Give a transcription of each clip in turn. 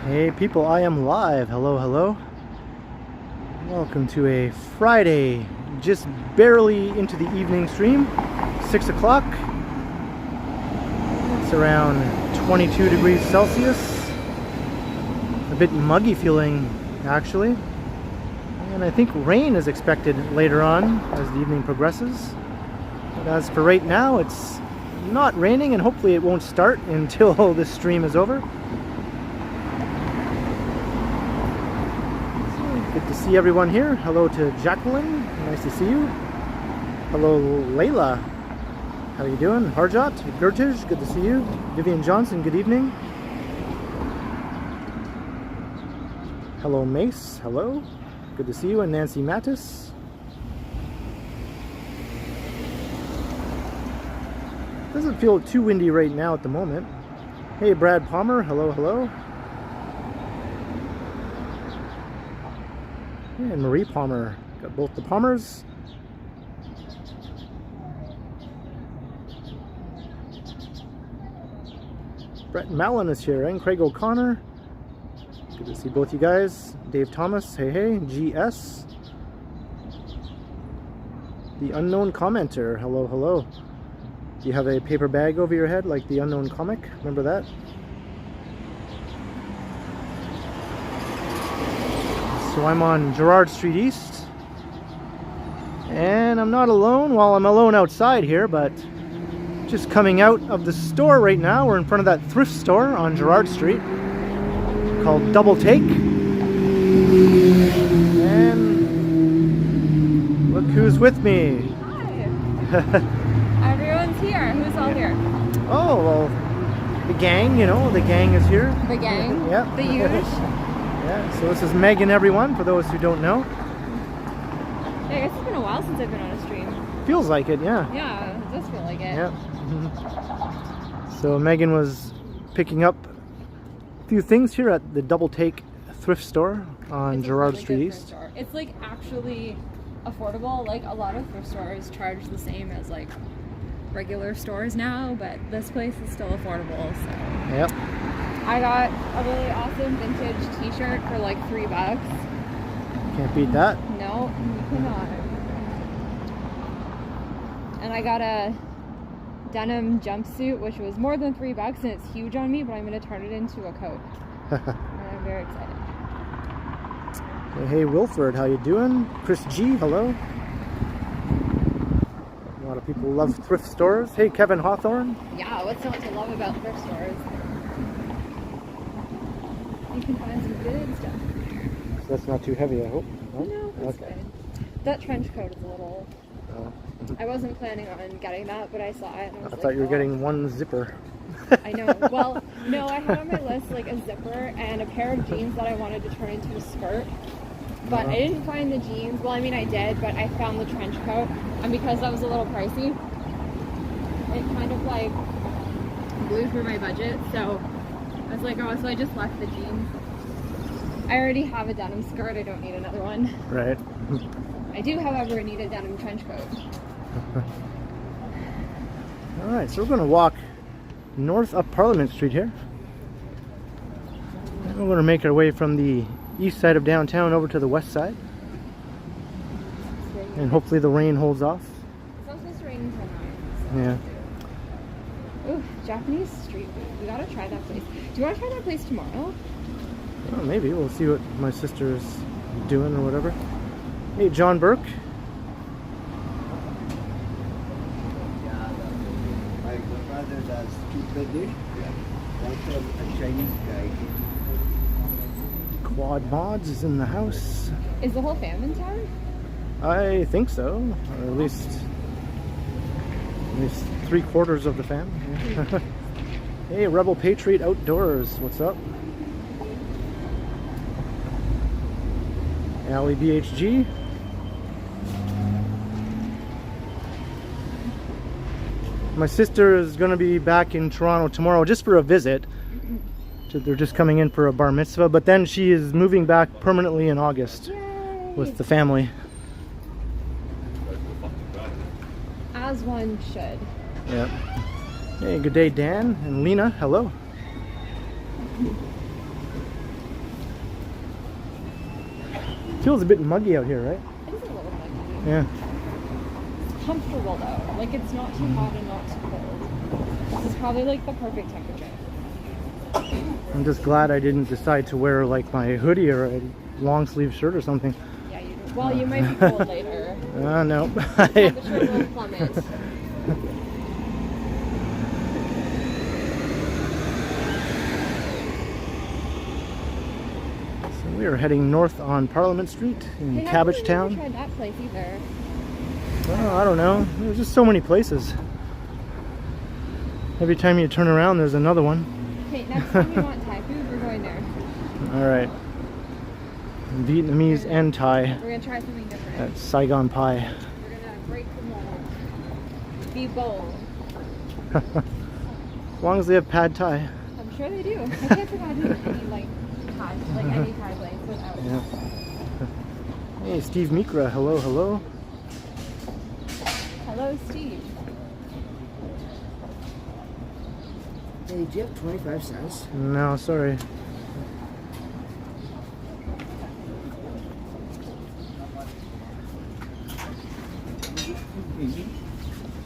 Hey people, I am live. Hello, hello. Welcome to a Friday, just barely into the evening stream, 6 o'clock. It's around 22 degrees Celsius. A bit muggy feeling, actually. And I think rain is expected later on as the evening progresses. But as for right now, it's not raining, and hopefully it won't start until this stream is over. Good to see everyone here. Hello to Jacqueline. Nice to see you. Hello, Layla. How are you doing? Harjot, Gertish, good to see you. Vivian Johnson, good evening. Hello, Mace. Hello. Good to see you. And Nancy Mattis. Doesn't feel too windy right now at the moment. Hey, Brad Palmer. Hello, hello. And Marie Palmer. Got both the Palmers. Brett Mallon is here, and Craig O'Connor. Good to see both you guys. Dave Thomas, hey hey. GS. The Unknown Commenter, hello, hello. Do you have a paper bag over your head like the Unknown Comic? Remember that? So I'm on Gerrard Street East, and I'm not alone. Well, I'm alone outside here, but just coming out of the store right now. We're in front of that thrift store on Gerrard Street called Double Take, and look who's with me. Hi. Everyone's here. Who's all here? Oh, well, the gang, you know, the gang is here. The gang? Yeah. The huge? Yeah, so this is Meghan, everyone, for those who don't know. Yeah, I guess it's been a while since I've been on a stream. Feels like it, yeah. Yeah, it does feel like it. Yeah. So Meghan was picking up a few things here at the Double Take thrift store on Gerrard Street East. It's like actually affordable. Like a lot of thrift stores charge the same as like regular stores now, but this place is still affordable. So. Yep. I got a really awesome vintage t-shirt for like $3. Can't beat that. No, you cannot. And I got a denim jumpsuit, which was more than $3, and it's huge on me, but I'm going to turn it into a coat. And I'm very excited. Hey Wilford, how you doing? Chris G, hello. A lot of people love thrift stores. Hey Kevin Hawthorne. Yeah, what's not to love about thrift stores? You can find some good stuff. So that's not too heavy, I hope. No, that's okay. Good. That trench coat is a little... Oh. I wasn't planning on getting that, but I saw it and I was like, thought you were getting one zipper. I know. Well, no, I had on my list like a zipper and a pair of jeans that I wanted to turn into a skirt. But I didn't find the jeans. Well, I mean, I did, but I found the trench coat. And because that was a little pricey, it kind of like blew through my budget. So I was like, oh, so I just left the jeans. I already have a denim skirt. I don't need another one. Right. I do, however, need a denim trench coat. Alright, so we're going to walk north up Parliament Street here. And we're going to make our way from the east side of downtown over to the west side. And hopefully the rain holds off. It's not supposed to rain until 9. So Yeah. Ooh, Japanese street food. We gotta try that place. Do you want to try that place tomorrow? Well, maybe. We'll see what my sister's doing or whatever. Hey, John Burke. My brother does stupid dish. That's a Chinese guy. Quad Mods is in the house. Is the whole fam in town? I think so. Or at least 3/4 of the fam. Yeah. Hey, Rebel Patriot Outdoors. What's up? Alley BHG. My sister is going to be back in Toronto tomorrow just for a visit. So they're just coming in for a bar mitzvah, but then she is moving back permanently in August. Yay. With the family. As one should. Yeah. Hey, good day, Dan and Lena. Hello. Feels a bit muggy out here, right? It is a little muggy. Yeah. It's comfortable though. Like it's not too hot and not too cold. This is probably like the perfect temperature. I'm just glad I didn't decide to wear like my hoodie or a long sleeve shirt or something. Yeah, you do. Well, you might be cold later. No. Temperature will plummet. So we are heading north on Parliament Street in Hey, Cabbagetown. I've never tried that place either. Oh, I don't know. There's just so many places. Every time you turn around, there's another one. Okay, next time you want Thai food, we're going there. All right. Vietnamese and Thai. We're gonna try something different. That's Saigon pie. We're gonna break the mold. Be bold. As long as they have pad Thai. I'm sure they do. I can't imagine any like Thai, like any Thai place without. Yeah. Hey, Steve Mikra. Hello, hello. Hello, Steve. Hey, do you have 25 cents? No, sorry.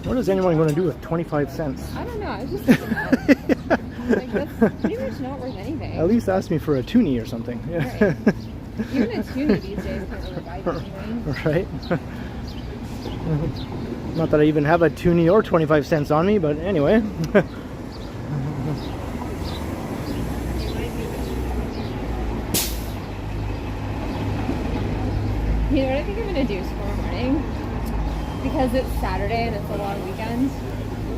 What is anyone going to do with 25 cents? I don't know. I was just thinking that. Like that's pretty much not worth anything. At least ask me for a toonie or something. Right. Even a toonie these days can't really buy anything. Right? Not that I even have a toonie or 25 cents on me, but anyway. You know what I think I'm gonna do tomorrow morning? Because it's Saturday and it's a long weekend.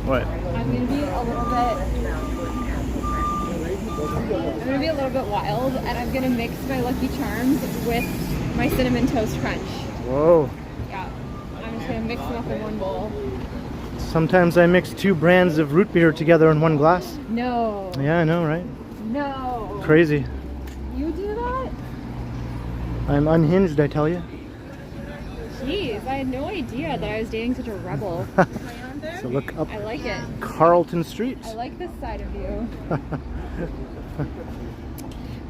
What? I'm gonna be a little bit wild, and I'm gonna mix my Lucky Charms with my Cinnamon Toast Crunch. Whoa. Yeah, I'm just gonna mix them up in one bowl. Sometimes I mix 2 brands of root beer together in one glass. No. Yeah, I know, right? No. Crazy. You do that? I'm unhinged, I tell you. Jeez, I had no idea that I was dating such a rebel. So look up I like it. Carlton Street. I like this side of you.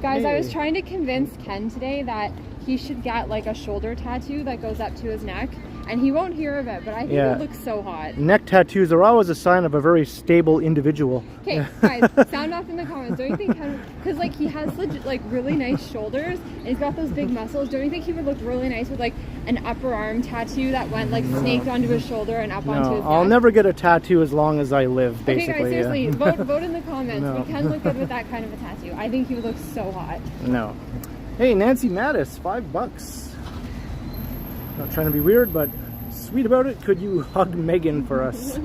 Guys, I was Hey. trying to convince Ken today that he should get like a shoulder tattoo that goes up to his neck, and he won't hear of it, but I think Yeah. it looks so hot. Neck tattoos are always a sign of a very stable individual. Okay, guys, sound off in the comments. Don't you think Ken, because like he has like really nice shoulders and he's got those big muscles, don't you think he would look really nice with like an upper arm tattoo that went like snaked onto his shoulder and up onto No, his I'll neck? never get a tattoo as long as I live, Okay, basically. guys, seriously, yeah. vote in the comments. No. We can look good with that kind of a tattoo. I think he would look so hot. No. Hey, Nancy Mattis, $5. Not trying to be weird, but sweet about it. Could you hug Meghan for us?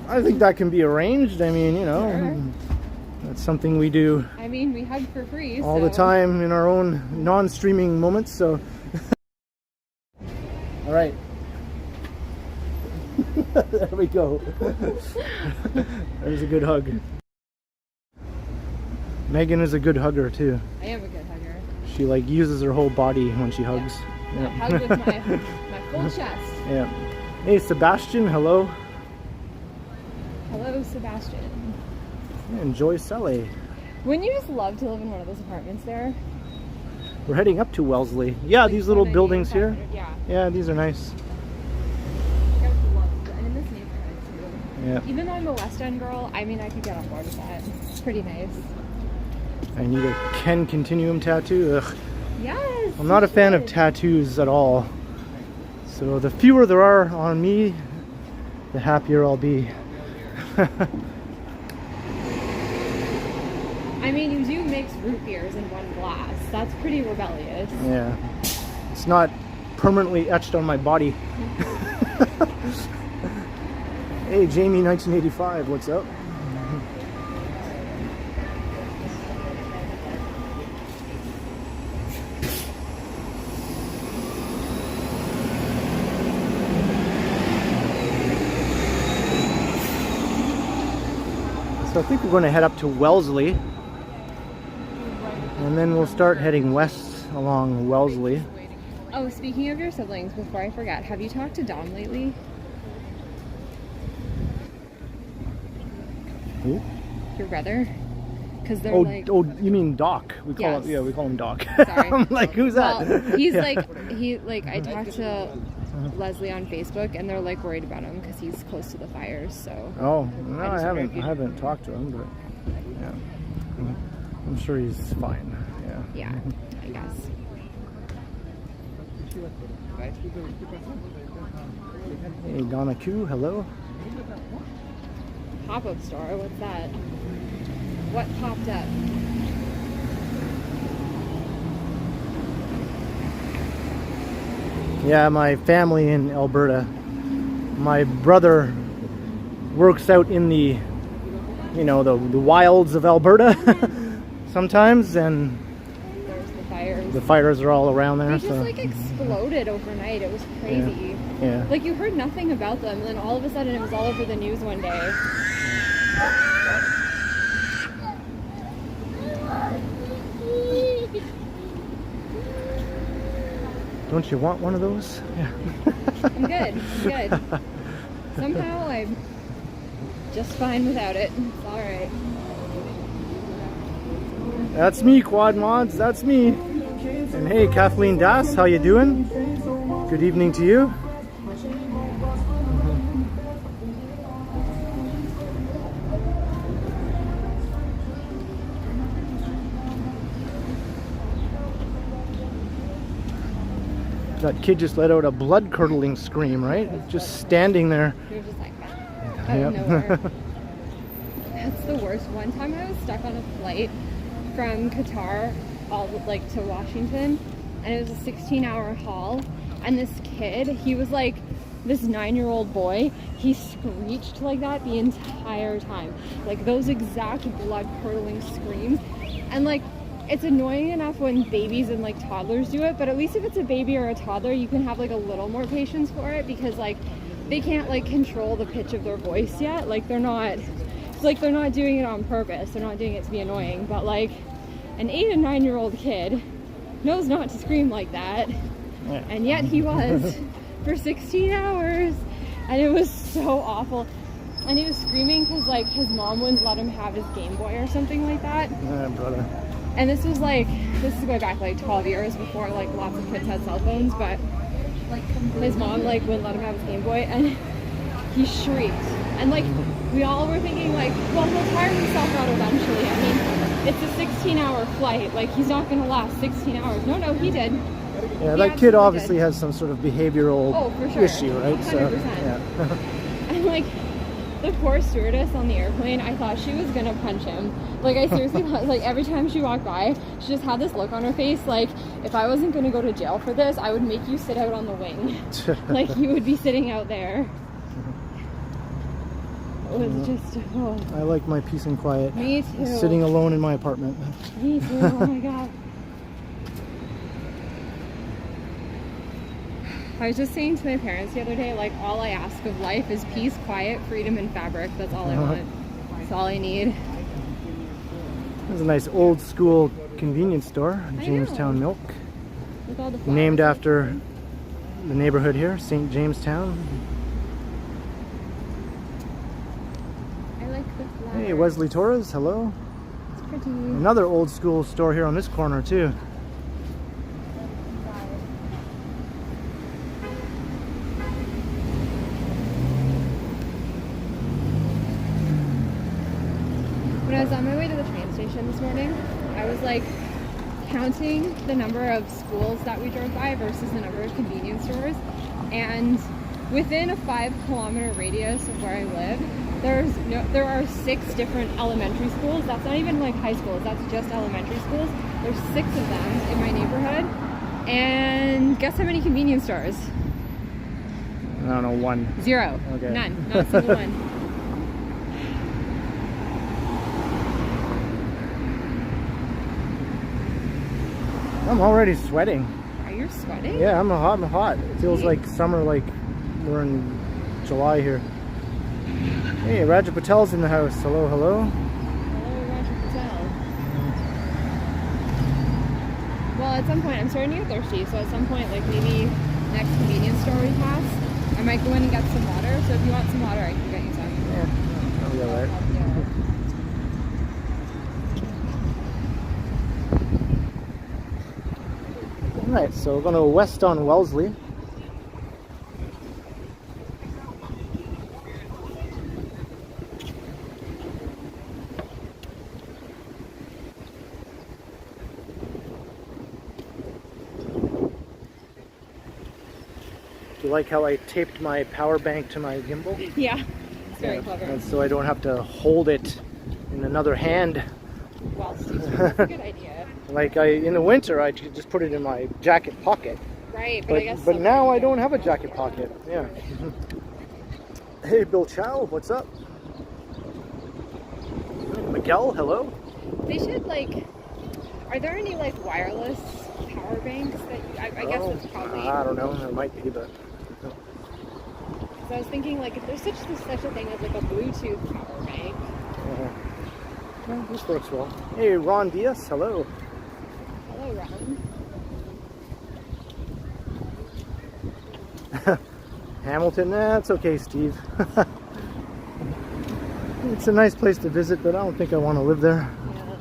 I think that can be arranged. I mean, you know, Sure. that's something we do I mean, we hug for free. all the so- time in our own non-streaming moments. So, all right. There we go. There's a good hug. Meghan is a good hugger too. I am a good hugger. She like uses her whole body when she hugs. I hug with my full chest. Yeah. Hey, Sebastian, hello. Hello, Sebastian. Enjoy Sele. Wouldn't you just love to live in one of those apartments there? We're heading up to Wellesley. Yeah, these little Like, buildings here. Yeah. Yeah, these are nice. I would love to. And in this neighborhood too. Yeah. Even though I'm a West End girl, I mean, I could get on board with that. It's pretty nice. I need a Ken Continuum tattoo. Ugh. Yes. I'm not a you fan of should. tattoos at all. So the fewer there are on me, the happier I'll be. I mean, you do mix root beers in one glass. That's pretty rebellious. Yeah. It's not permanently etched on my body. Hey, Jamie 1985, what's up? So I think we're going to head up to Wellesley, and then we'll start heading west along Wellesley. Oh, speaking of your siblings, before I forget, have you talked to Dom lately? Who? Your brother? because they're Oh, like. oh, you mean Doc? We call Yes. him. Yeah, we call him Doc. Sorry. I'm like, who's that? Well, he's Yeah. I talked to Leslie on Facebook, and they're like worried about him because he's close to the fires. So. Oh no, I just haven't. wondered if I haven't talked to him, but yeah, I'm sure he's fine. Yeah. Yeah, I guess. Hey, Donna Q. Hello. Pop-up store. What's that? What popped up? Yeah, my family in Alberta. My brother works out in the, the wilds of Alberta sometimes, and There's the fires. the fires are all around there. They just So like exploded overnight. It was crazy. yeah. Like you heard nothing about them, and then all of a sudden it was all over the news one day. Don't you want one of those? Yeah. I'm good. I'm good. Somehow I'm just fine without it. It's all right. That's me, Quad Mods. That's me. And hey, Kathleen Das, how you doing? Good evening to you. That kid just let out a blood-curdling scream, right? Just standing there. You're just like out of nowhere. That's the worst. One time I was stuck on a flight from Qatar to Washington, and it was a 16-hour haul, and this kid, he was like this 9-year-old boy, he screeched like that the entire time, like those exact blood-curdling screams. And like, it's annoying enough when babies and like toddlers do it, but at least if it's a baby or a toddler, you can have like a little more patience for it, because like they can't like control the pitch of their voice yet. Like they're not doing it on purpose. They're not doing it to be annoying. But like an 8 and 9-year-old kid knows not to scream like that. Yeah. And yet he was for 16 hours, and it was so awful. And he was screaming because like his mom wouldn't let him have his Game Boy or something like that. Yeah, brother. And this is going back like 12 years before like lots of kids had cell phones, but his mom like wouldn't let him have his Game Boy, and he shrieked. And like we all were thinking like, well, he'll tire himself out eventually. I mean, it's a 16-hour flight. Like he's not gonna last 16 hours. No, he did. Yeah, He that kid absolutely obviously did. has some sort of behavioral For sure. issue, right? 100%. So, yeah. And like the poor stewardess on the airplane, I thought she was gonna punch him. Like I seriously thought, like every time she walked by, she just had this look on her face like, if I wasn't gonna go to jail for this, I would make you sit out on the wing. Like you would be sitting out there. It was just, oh. I like my peace and quiet. Me too. Sitting alone in my apartment. Me too, oh my god. I was just saying to my parents the other day, like all I ask of life is peace, quiet, freedom, and fabric. That's all I want. That's all I need. There's a nice old school convenience store, I Jamestown know. Milk. With all the flowers. Named after the neighborhood here, St. Jamestown. I like the flowers. Hey, Wesley Torres, hello. It's pretty. Another old school store here on this corner too. When I was on my way to the train station this morning, I was like counting the number of schools that we drove by versus the number of convenience stores, and within a 5-kilometer radius of where I live, there are 6 different elementary schools. That's not even like high schools, that's just elementary schools. There's 6 of them in my neighborhood, and guess how many convenience stores? I don't know, 1. 0. Okay. None. Not a single one. I'm already sweating. Are you sweating? Yeah, I'm hot. It feels like summer, like we're in July here. Hey, Raja Patel's in the house. Hello, hello. Hello, Roger Patel. Well, at some point, I'm starting to get thirsty, so at some point, like maybe next convenience store we pass, I might go in and get some water. So if you want some water, I can get you some. Yeah, I'll be alright. Right, so we're going to west on Wellesley. Do you like how I taped my power bank to my gimbal? Yeah, it's very clever. And so I don't have to hold it in another hand. Well, that's a good idea. Like in the winter, I could just put it in my jacket pocket. Right, but I guess. But now I don't have a jacket pocket. Yeah. Hey, Bill Chow, what's up? Miguel, hello. They should like. Are there any like wireless power banks that I guess it's probably. I don't know. There might be, but. So I was thinking like if there's such a thing as like a Bluetooth power bank. Well, this works well. Hey, Ron Diaz, hello. Hello, Ron. Hamilton, that's okay, Steve. It's a nice place to visit, but I don't think I want to live there. Yeah.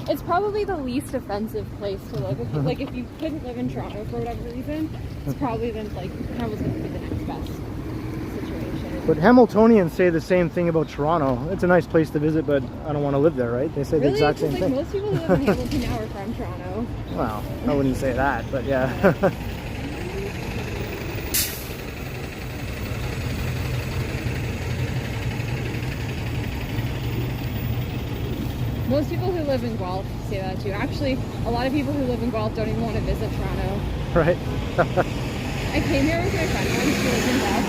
It's probably the least offensive place to live. Like if you couldn't live in Toronto for whatever reason, it's probably then like Hamilton's going to be the next best situation. But Hamiltonians say the same thing about Toronto. It's a nice place to visit, but I don't want to live there, right? They say the exact same thing. Most people who live in Hamilton now are from Toronto. Well, I wouldn't say that, but yeah. Most people who live in Guelph say that too. Actually, a lot of people who live in Guelph don't even want to visit Toronto. Right. I came here with my friend once, she lives in Guelph,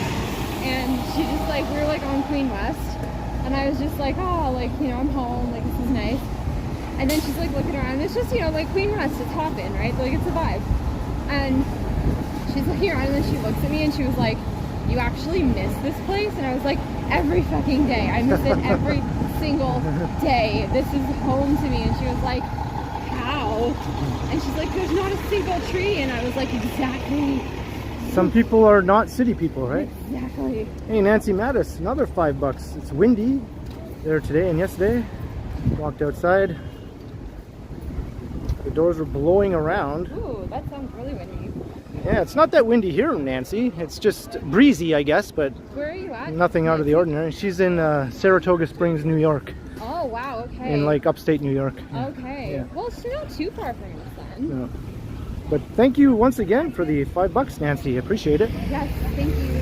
and she just like, we were like on Queen West, and I was just like, oh, like, you know, I'm home, like, this is nice. And then she's like looking around, it's just, you know, like Queen West, it's Hoppin', right? Like, it's a vibe. And she's looking around, and then she looks at me and she was like, you actually miss this place? And I was like, every fucking day. I miss it every single day. This is home to me. And she was like, how? And she's like, there's not a single tree. And I was like, exactly. Some people are not city people, right? Exactly. Hey, Nancy Mattis, another $5. It's windy there today and yesterday. Walked outside. The doors were blowing around. Ooh, that sounds really windy. Yeah, it's not that windy here, Nancy. It's just breezy, I guess, but where are you at? Nothing out of the ordinary. She's in Saratoga Springs, New York. Oh, wow, okay. In like upstate New York. Okay. Yeah. Well, she's not too far from us then. Yeah. But thank you once again for the $5, Nancy. Appreciate it. Yes, thank you.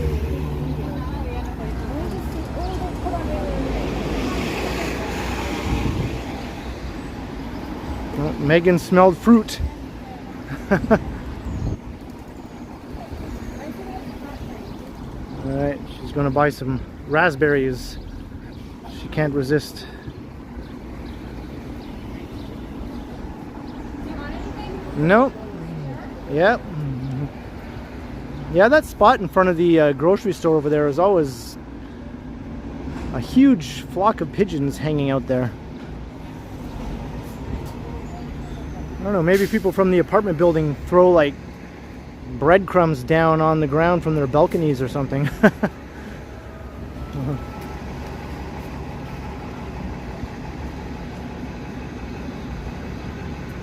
Well, Meghan smelled fruit. Alright, she's going to buy some raspberries. She can't resist. Nope. Yep. Yeah, that spot in front of the grocery store over there is always a huge flock of pigeons hanging out there. I don't know, maybe people from the apartment building throw like breadcrumbs down on the ground from their balconies or something.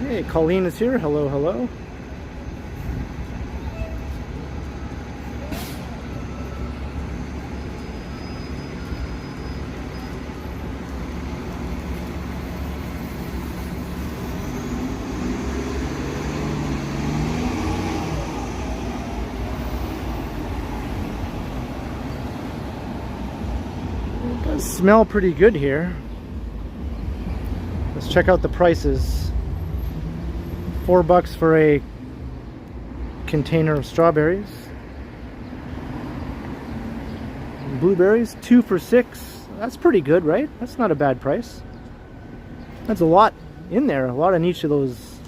Hey, Colleen is here. Hello, hello. It does smell pretty good here. Let's check out the prices. $4 for a container of strawberries. Blueberries, 2 for $6. That's pretty good, right? That's not a bad price. That's a lot in there, a lot in each of those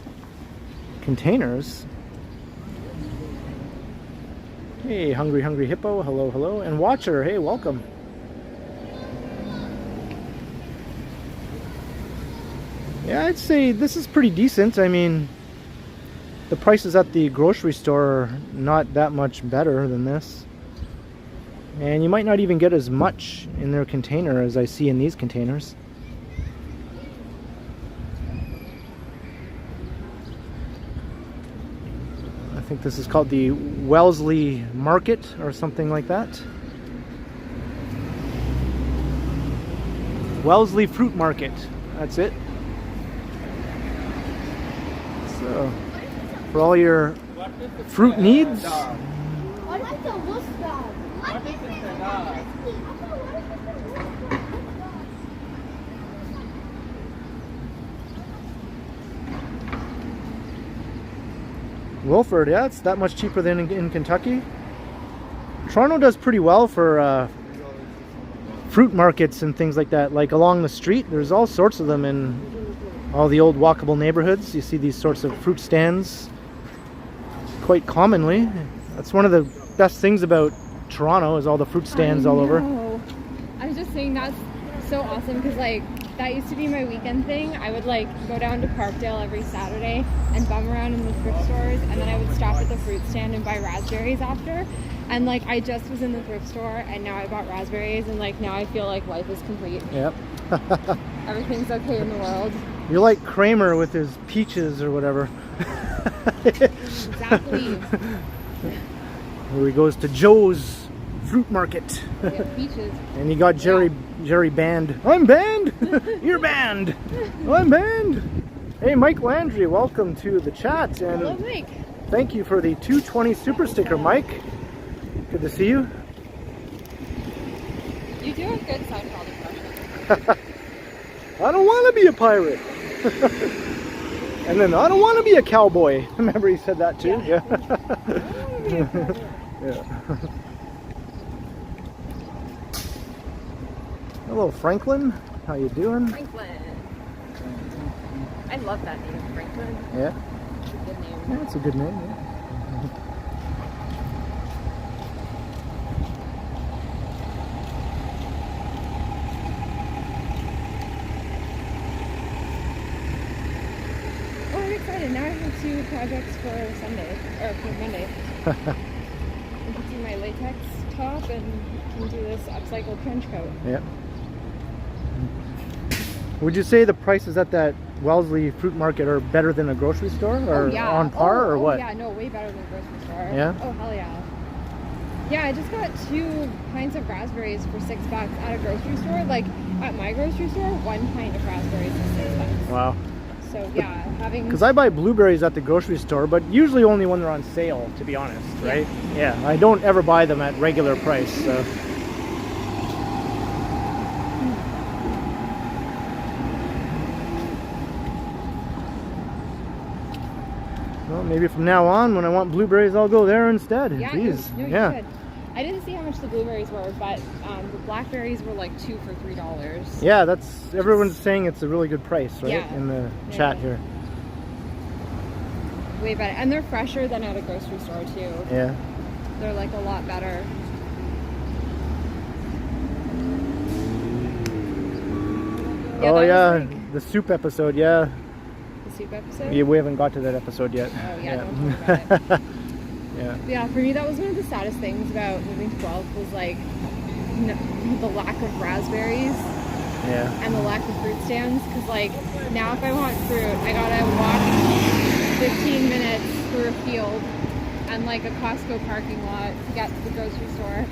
containers. Hey, Hungry Hungry Hippo, hello, hello. And Watcher, hey, welcome. Yeah, I'd say this is pretty decent. I mean, the prices at the grocery store are not that much better than this. And you might not even get as much in their container as I see in these containers. think this is called the Wellesley Market or something like that. Wellesley Fruit Market. That's it. So, for all your fruit needs. Wilford, yeah, it's that much cheaper than in Kentucky. Toronto does pretty well for fruit markets and things like that. Like along the street, there's all sorts of them in all the old walkable neighborhoods. You see these sorts of fruit stands quite commonly. That's one of the best things about Toronto is all the fruit stands all over. I was just saying that's so awesome because like that used to be my weekend thing. I would like go down to Parkdale every Saturday and bum around in the thrift stores, and then I would stop at the fruit stand and buy raspberries after. And like I just was in the thrift store and now I bought raspberries, and like now I feel like life is complete. Yep. Everything's okay in the world. You're like Kramer with his peaches or whatever. Exactly. Where he goes to Joe's Fruit Market. Yeah, peaches. And he got Jerry banned. I'm banned! You're banned! I'm banned! Hey, Mike Landry, welcome to the chat. And hello, Mike. Thank you for the 220 super sticker, Mike. Good to see you. You do a good Seinfeld impression. I don't want to be a pirate. And then I don't want to be a cowboy. Remember he said that too? Yeah. Yeah. Hello, Franklin. How you doing? Franklin. I love that name, Franklin. Yeah. It's a good name. Yeah, it's a good name. Yeah. Oh, I'm excited. Now I have 2 projects for Sunday, or for Monday. I can do my latex top and can do this upcycled trench coat. Yeah. Would you say the prices at that Wellesley Fruit Market are better than a grocery store, or on par, or what? Yeah, no, way better than a grocery store. Yeah? Oh, hell yeah. Yeah, I just got 2 pints of raspberries for $6 at a grocery store. Like, at my grocery store, 1 pint of raspberries is $6. Wow. So, yeah, having... Because I buy blueberries at the grocery store, but usually only when they're on sale, to be honest, right? Yeah, I don't ever buy them at regular price, so... Well, maybe from now on, when I want blueberries, I'll go there instead. Yeah, Please. no, you should. I didn't see how much the blueberries were, but the blackberries were like 2 for $3. Yeah, that's everyone's saying it's a really good price, right? Yeah. In the chat here. Way better, and they're fresher than at a grocery store too. Yeah. They're like a lot better. Yeah, Oh yeah, like the soup episode. Yeah. the soup episode. Yeah, we haven't got to that episode yet. Oh yeah, don't talk about it. Yeah. Yeah, for me that was one of the saddest things about moving to Guelph was like the lack of raspberries. Yeah. And the lack of fruit stands, because like now if I want fruit, I gotta walk 15 minutes through a field and like a Costco parking lot to get to the grocery store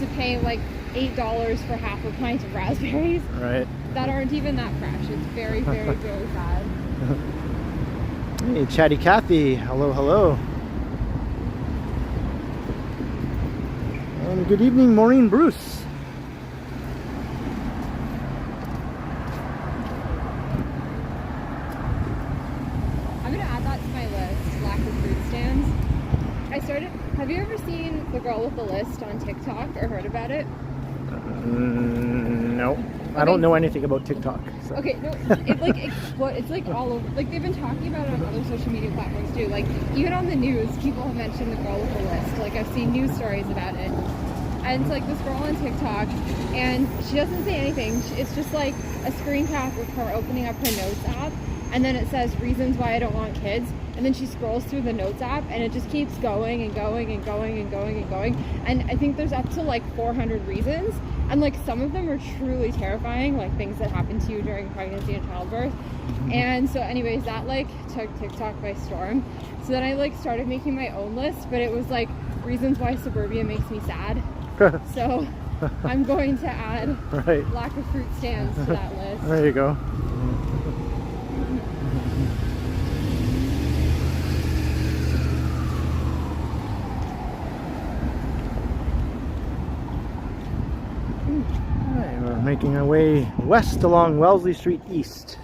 to pay like $8 for half a pint of raspberries. Right. That aren't even that fresh. It's very, very, very sad. Hey, Chatty Cathy. Hello, hello. And good evening, Maureen Bruce. I'm gonna add that to my list, lack of fruit stands. Have you ever seen The Girl with the List on TikTok or heard about it? No. Okay. I don't know anything about TikTok. So. Okay, no, it's like all over, like they've been talking about it on other social media platforms too. Like even on the news, people have mentioned The Girl with the List. Like I've seen news stories about it. And it's like this girl on TikTok, and she doesn't say anything. It's just like a screen cap with her opening up her notes app, and then it says reasons why I don't want kids, and then she scrolls through the notes app, and it just keeps going and going and going and going and going, and I think there's up to like 400 reasons, And like some of them are truly terrifying, like things that happen to you during pregnancy and childbirth. And so anyways, that like took TikTok by storm. So then I like started making my own list, but it was like reasons why suburbia makes me sad. So I'm going to add lack of fruit stands to that list. There you go. Alright, we're making our way west along Wellesley Street East.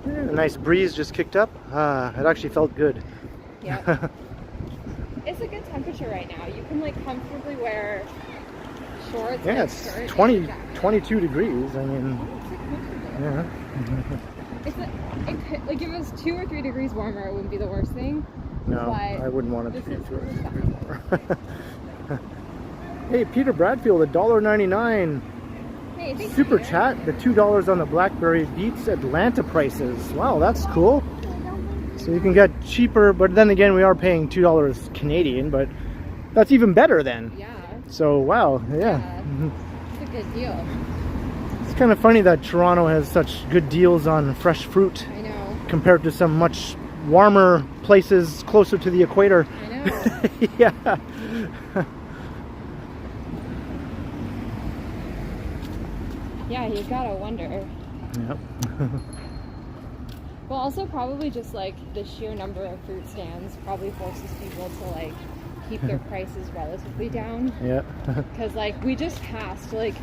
A nice breeze just kicked up. It actually felt good. Yeah. It's a good temperature right now. You can like comfortably wear shorts. Yeah, and it's shirt 22 degrees. I mean, yeah. It could, like if it was 2 or 3 degrees warmer, it wouldn't be the worst thing. No, I wouldn't want it to be 2 or 3 degrees warmer. Hey, Peter Bradfield, $1.99. Hey, thanks, Super Peter. chat. The $2 on the BlackBerry beats Atlanta prices. Wow, that's cool. So you can get cheaper, but then again, we are paying $2 Canadian, but that's even better then. Yeah. So wow, yeah. It's a good deal. It's kind of funny that Toronto has such good deals on fresh fruit I know. compared to some much warmer places closer to the equator. I know. Yeah. Yeah, you gotta wonder. Yep. Well, also probably just like the sheer number of fruit stands probably forces people to like keep their prices relatively down. Yeah. Because like we just passed like,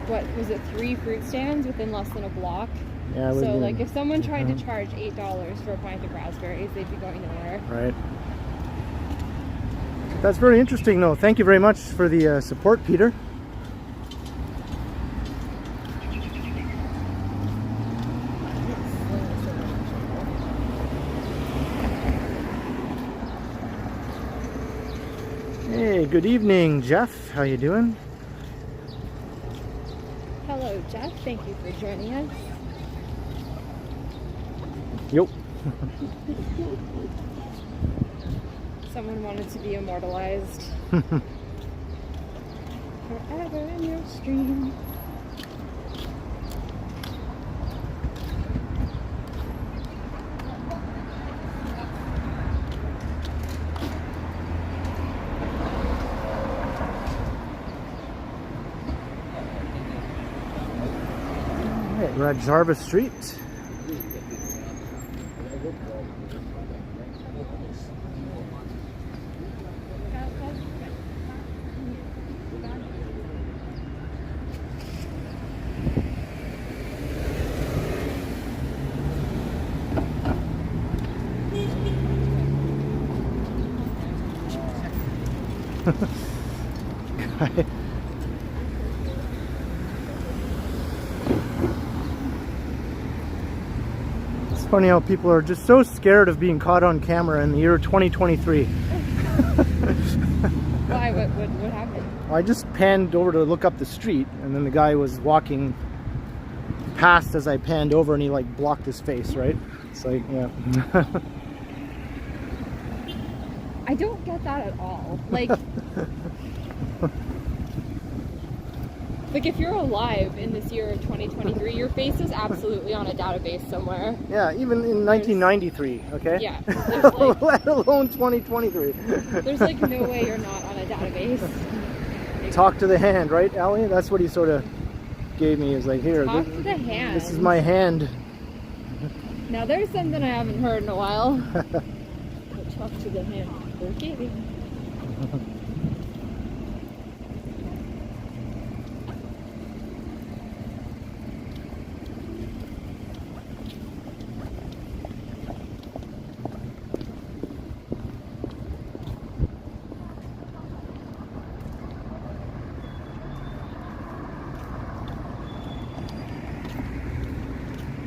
what was it, 3 fruit stands within less than a block. Yeah. So like if someone tried to charge $8 for a pint of raspberries, they'd be going nowhere. Right. That's very interesting though. Thank you very much for the support, Peter. Hey, good evening, Jeff. How you doing? Hello, Jeff. Thank you for joining us. Yep. Someone wanted to be immortalized. Forever in your stream. We're at Jarvis Street. It's funny how people are just so scared of being caught on camera in the year 2023. Why? What happened? I just panned over to look up the street, and then the guy was walking past as I panned over, and he like blocked his face, right? It's like, yeah. I don't get that at all. Like, like if you're alive in this year of 2023, your face is absolutely on a database somewhere. Yeah, even in 1993, okay? Yeah. Like, let alone 2023. there's like no way you're not on a database. Like, Talk to the hand, right, Allie? That's what he sort of gave me. Is like, here, talk to the hand. this is my hand. Now there's something I haven't heard in a while. Talk to the hand. Okay.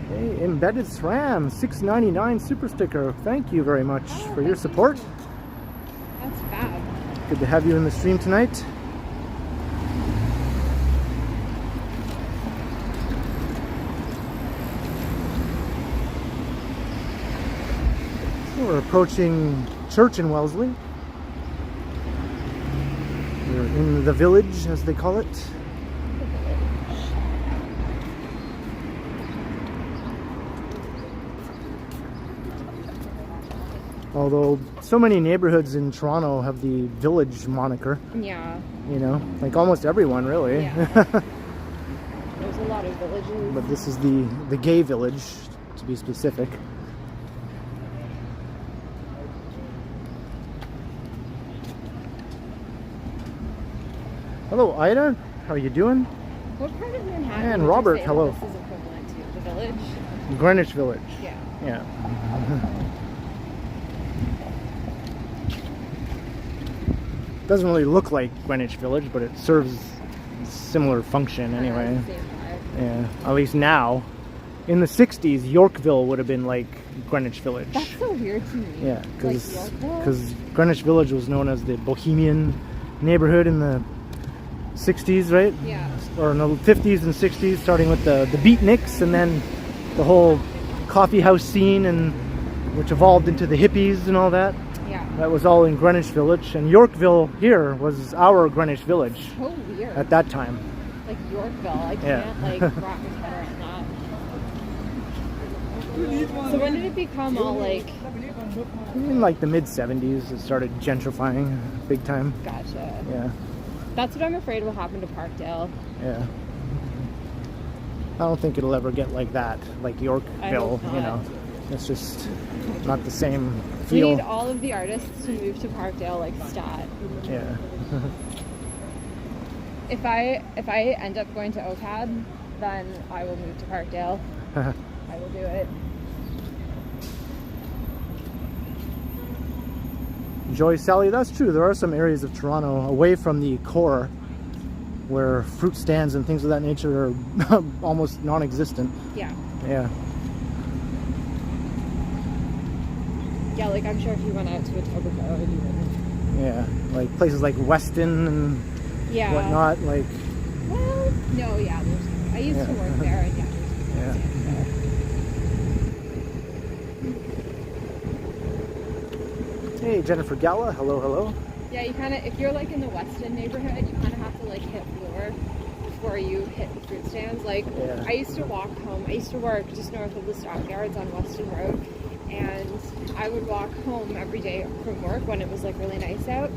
Hey, Embedded SRAM, $6.99 super sticker. Thank you very much for your support. That's fab. Good to have you in the stream tonight. So we're approaching church in Wellesley. in the village, as they call it. Although so many neighborhoods in Toronto have the village moniker. Yeah. You know, like almost everyone really. Yeah. There's a lot of villages. But this is the gay village, to be specific. Hello, Ida. How are you doing? What part of Manhattan And would you Robert, say that hello. this is equivalent to? The village? Greenwich Village. Yeah. Yeah. Doesn't really look like Greenwich Village, but it serves a similar function anyway. Same vibe. Yeah, at least now. In the 60s, Yorkville would have been like Greenwich Village. That's so weird to me. Yeah, Like Yorkville? because Greenwich Village was known as the bohemian neighborhood in the 60s, right? Yeah. Or in the 50s and 60s, starting with the beatniks and then the whole coffee house scene, and which evolved into the hippies and all that. Yeah. That was all in Greenwich Village, and Yorkville here was our Greenwich Village So weird. at that time. Like Yorkville. I Yeah. can't like wrap my head around that. So when did it become all like In like the mid 70s, it started gentrifying big time. gotcha? Yeah, That's what I'm afraid will happen to Parkdale. yeah. I don't think it'll ever get like that, like Yorkville, hope you not. know. It's just not the same We feel. need all of the artists to move to Parkdale like stat. Yeah. If I end up going to OCAD, then I will move to Parkdale. I will do it. Joy Sally, that's true. There are some areas of Toronto away from the core where fruit stands and things of that nature are almost non-existent. Yeah. Yeah. Yeah, like I'm sure if you went out to Etobicoke, you wouldn't. Yeah. Like places like Weston and Yeah. whatnot. Like, Well, no, yeah. I used to work there, and yeah. yeah. Hey, Jennifer Gala. Hello, hello. Yeah, you kind of, if you're like in the Weston neighborhood, you kind of have to like hit floor before you hit the fruit stands. Like, Yeah. I used to walk home. I used to work just north of the stockyards on Weston Road, and I would walk home every day from work when it was like really nice out,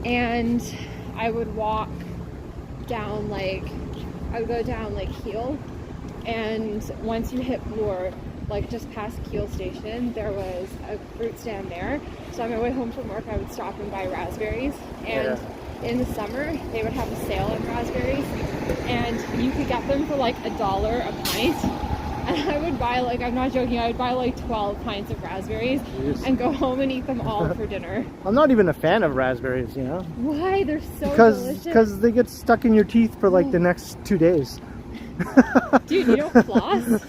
and I would walk down like, I would go down like Keele, and once you hit Bloor, like just past Keele Station, there was a fruit stand there. So on my way home from work, I would stop and buy raspberries, and in the summer, they would have a sale on raspberries, and you could get them for like $1 a pint. And I would buy, like, I'm not joking, I would buy like 12 pints of raspberries Jeez. and go home and eat them all for dinner. I'm not even a fan of raspberries, you know? Why? They're so delicious. Because they get stuck in your teeth for like the next 2 days. Dude, you don't floss?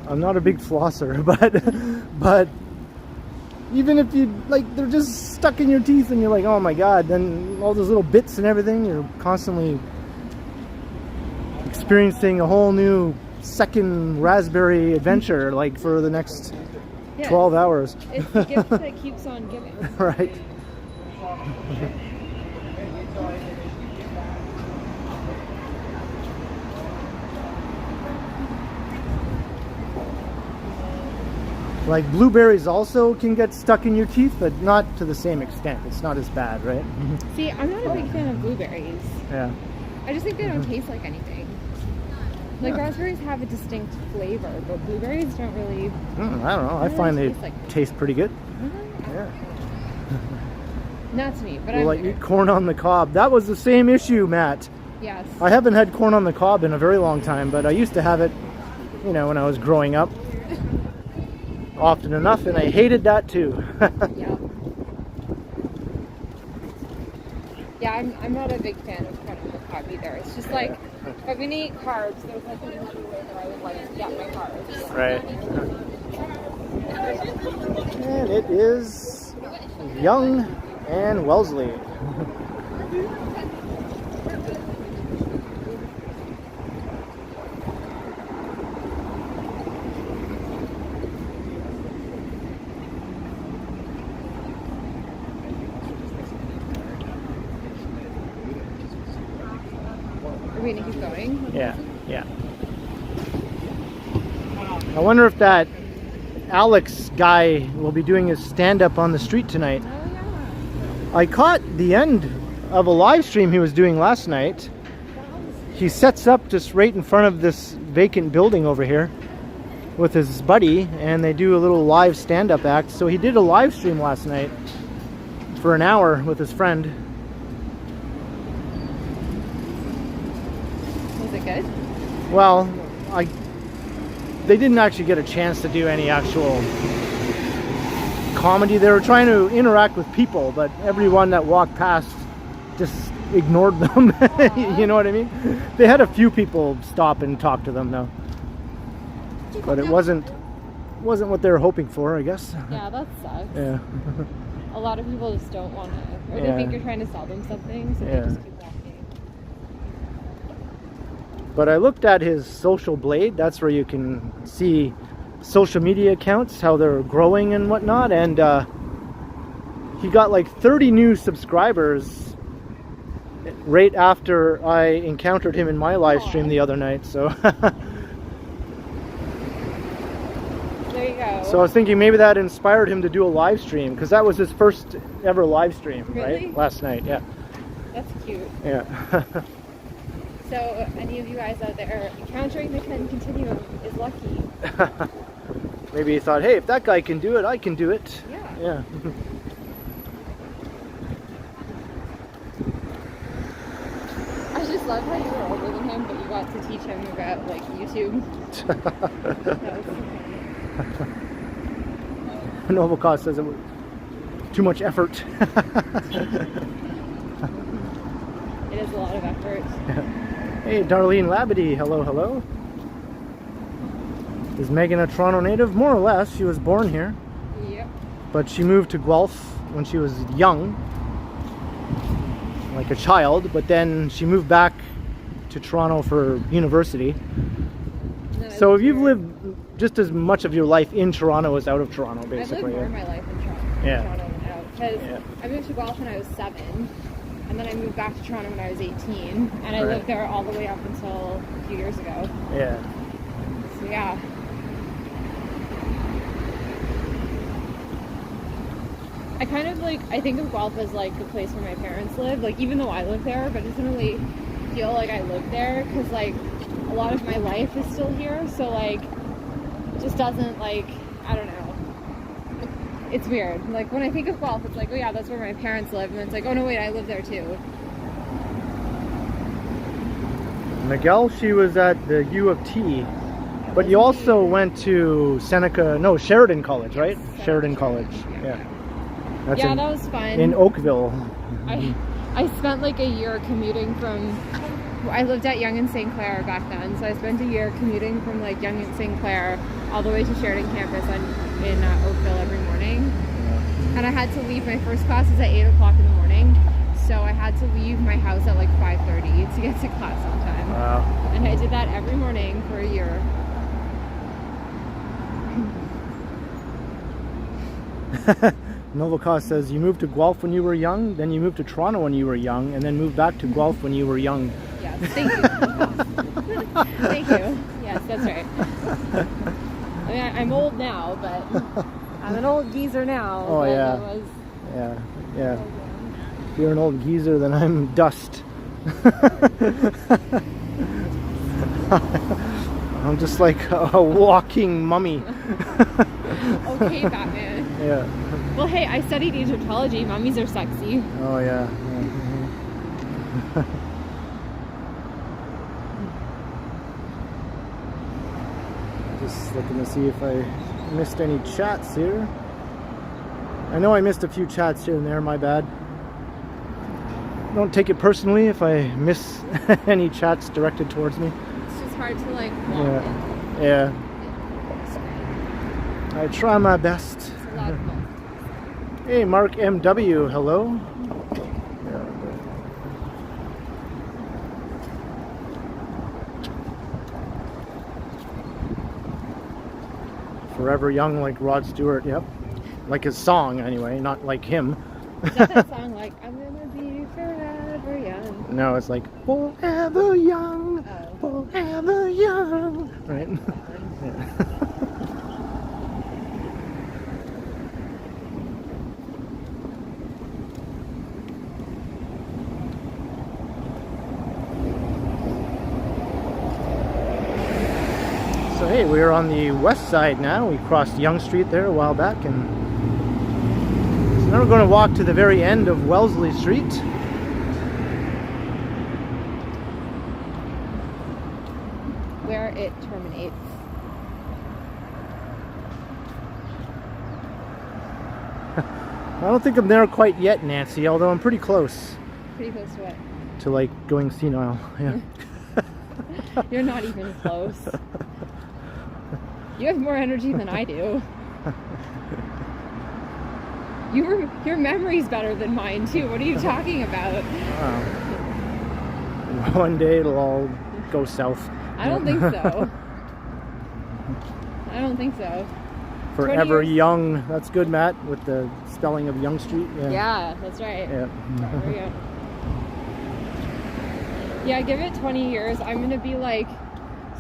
I'm not a big flosser, but even if you, like, they're just stuck in your teeth and you're like, oh my god, then all those little bits and everything, you're constantly experiencing a whole new second raspberry adventure, like, for the next Yeah. 12 hours. It's the gift that keeps on giving. Right. Like, blueberries also can get stuck in your teeth, but not to the same extent. It's not as bad, right? See, I'm not a big fan of blueberries. Yeah. I just think they don't taste like anything. Like, Yeah. raspberries have a distinct flavor, but blueberries don't really... I don't know. I They find they taste like- taste pretty good. Yeah. Not to me, but Well, I'm like, eat corn on the cob. That was the same issue, Matt. Yes. I haven't had corn on the cob in a very long time, but I used to have it, you know, when I was growing up. Often enough, and I hated that too. Yeah. Yeah, I'm not a big fan of corn on the cob either. It's just like, if I'm gonna eat carbs, there's like an easy way that I would like to get my carbs. Right. And it is Young and Wellesley. going. Yeah, yeah. I wonder if that Alex guy will be doing his stand-up on the street tonight. Oh yeah. I caught the end of a live stream he was doing last night. He sets up just right in front of this vacant building over here with his buddy, and they do a little live stand-up act. So he did a live stream last night for an hour with his friend. Was it good? Well, they didn't actually get a chance to do any actual comedy. They were trying to interact with people, but everyone that walked past just ignored them. You know what I mean? They had a few people stop and talk to them though, but it wasn't what they were hoping for, I guess. Yeah, that sucks. Yeah. A lot of people just don't want to, or Yeah. they think you're trying to sell them something, so Yeah. they just keep walking. But I looked at his social blade. That's where you can see social media accounts, how they're growing and whatnot. And he got like 30 new subscribers right after I encountered him in my live stream the other night. So There you go. so I was thinking maybe that inspired him to do a live stream, because that was his first ever live stream. Really? Right, last night. Yeah. That's cute. Yeah. So any of you guys out there encountering the Ken Continuum is lucky. Maybe he thought, hey, if that guy can do it, I can do it. Yeah. Yeah. I just love how you were older than him, but you got to teach him about like YouTube. That was Novikov says it was too much effort. It is a lot of effort. Hey, Darlene Labadie, hello, hello. Is Meghan a Toronto native? More or less. She was born here, Yep. but she moved to Guelph when she was young, like a child, but then she moved back to Toronto for university. So if you've lived just as much of your life in Toronto as out of Toronto, I've basically. lived more of my life in Toronto, Yeah. Toronto and out. Because Yeah. I moved to Guelph when I was 7, and then I moved back to Toronto when I was 18, and I Right. lived there all the way up until a few years ago. Yeah. So yeah. I kind of like, I think of Guelph as like the place where my parents live, like even though I live there, but it doesn't really feel like I live there, because like a lot of my life is still here, so like just doesn't like, I don't know. It's weird. Like when I think of Guelph, it's like, oh yeah, that's where my parents live, and then it's like, oh no wait, I live there too. Miguel, she was at the U of T, but you also went to Sheridan College, right? Sheridan College, yeah. That's Yeah, in, that was fun. in Oakville. I spent like a year commuting from, I lived at Yonge and St. Clair back then, so I spent a year commuting from like Yonge and St. Clair all the way to Sheridan campus in Oakville every morning. And I had to leave, my first class is at 8 o'clock in the morning, so I had to leave my house at like 5:30 to get to class on time. Wow. And I did that every morning for a year. Novikov says you moved to Guelph when you were young, then you moved to Toronto when you were young, and then moved back to Guelph when you were young. Yes, thank you. Thank you. Yes, that's right. I mean, I'm old now, but I'm an old geezer now. Oh, but yeah. I was, Yeah. If you're an old geezer, then I'm dust. I'm just like a walking mummy. okay, Batman. Yeah. Well, hey, I studied Egyptology. Mummies are sexy. Oh yeah. Just looking to see if I missed any chats here. I know I missed a few chats here and there, my bad. Don't take it personally if I miss any chats directed towards me. It's just hard to like walk in. Yeah. I try my best. It's a lot of fun. Hey, Mark MW, hello. Forever young like Rod Stewart, yep. Like his song anyway, not like him. Is that song like, I'm gonna be forever young? No, it's like forever young. Oh. right? Yeah. So hey, we're on the west side now. We crossed Yonge Street there a while back, and so now we're going to walk to the very end of Wellesley Street. Where it terminates. I don't think I'm there quite yet, Nancy, although I'm pretty close. Pretty close to what? To like going senile, yeah. You're not even close. You have more energy than I do. Your memory's better than mine too. What are you talking about? One day it'll all go south. I don't think so. I don't think so. Forever young. That's good, Matt, with the spelling of Yonge Street. Yeah, that's right. Yeah. Forever young. Yeah, give it 20 years. I'm going to be like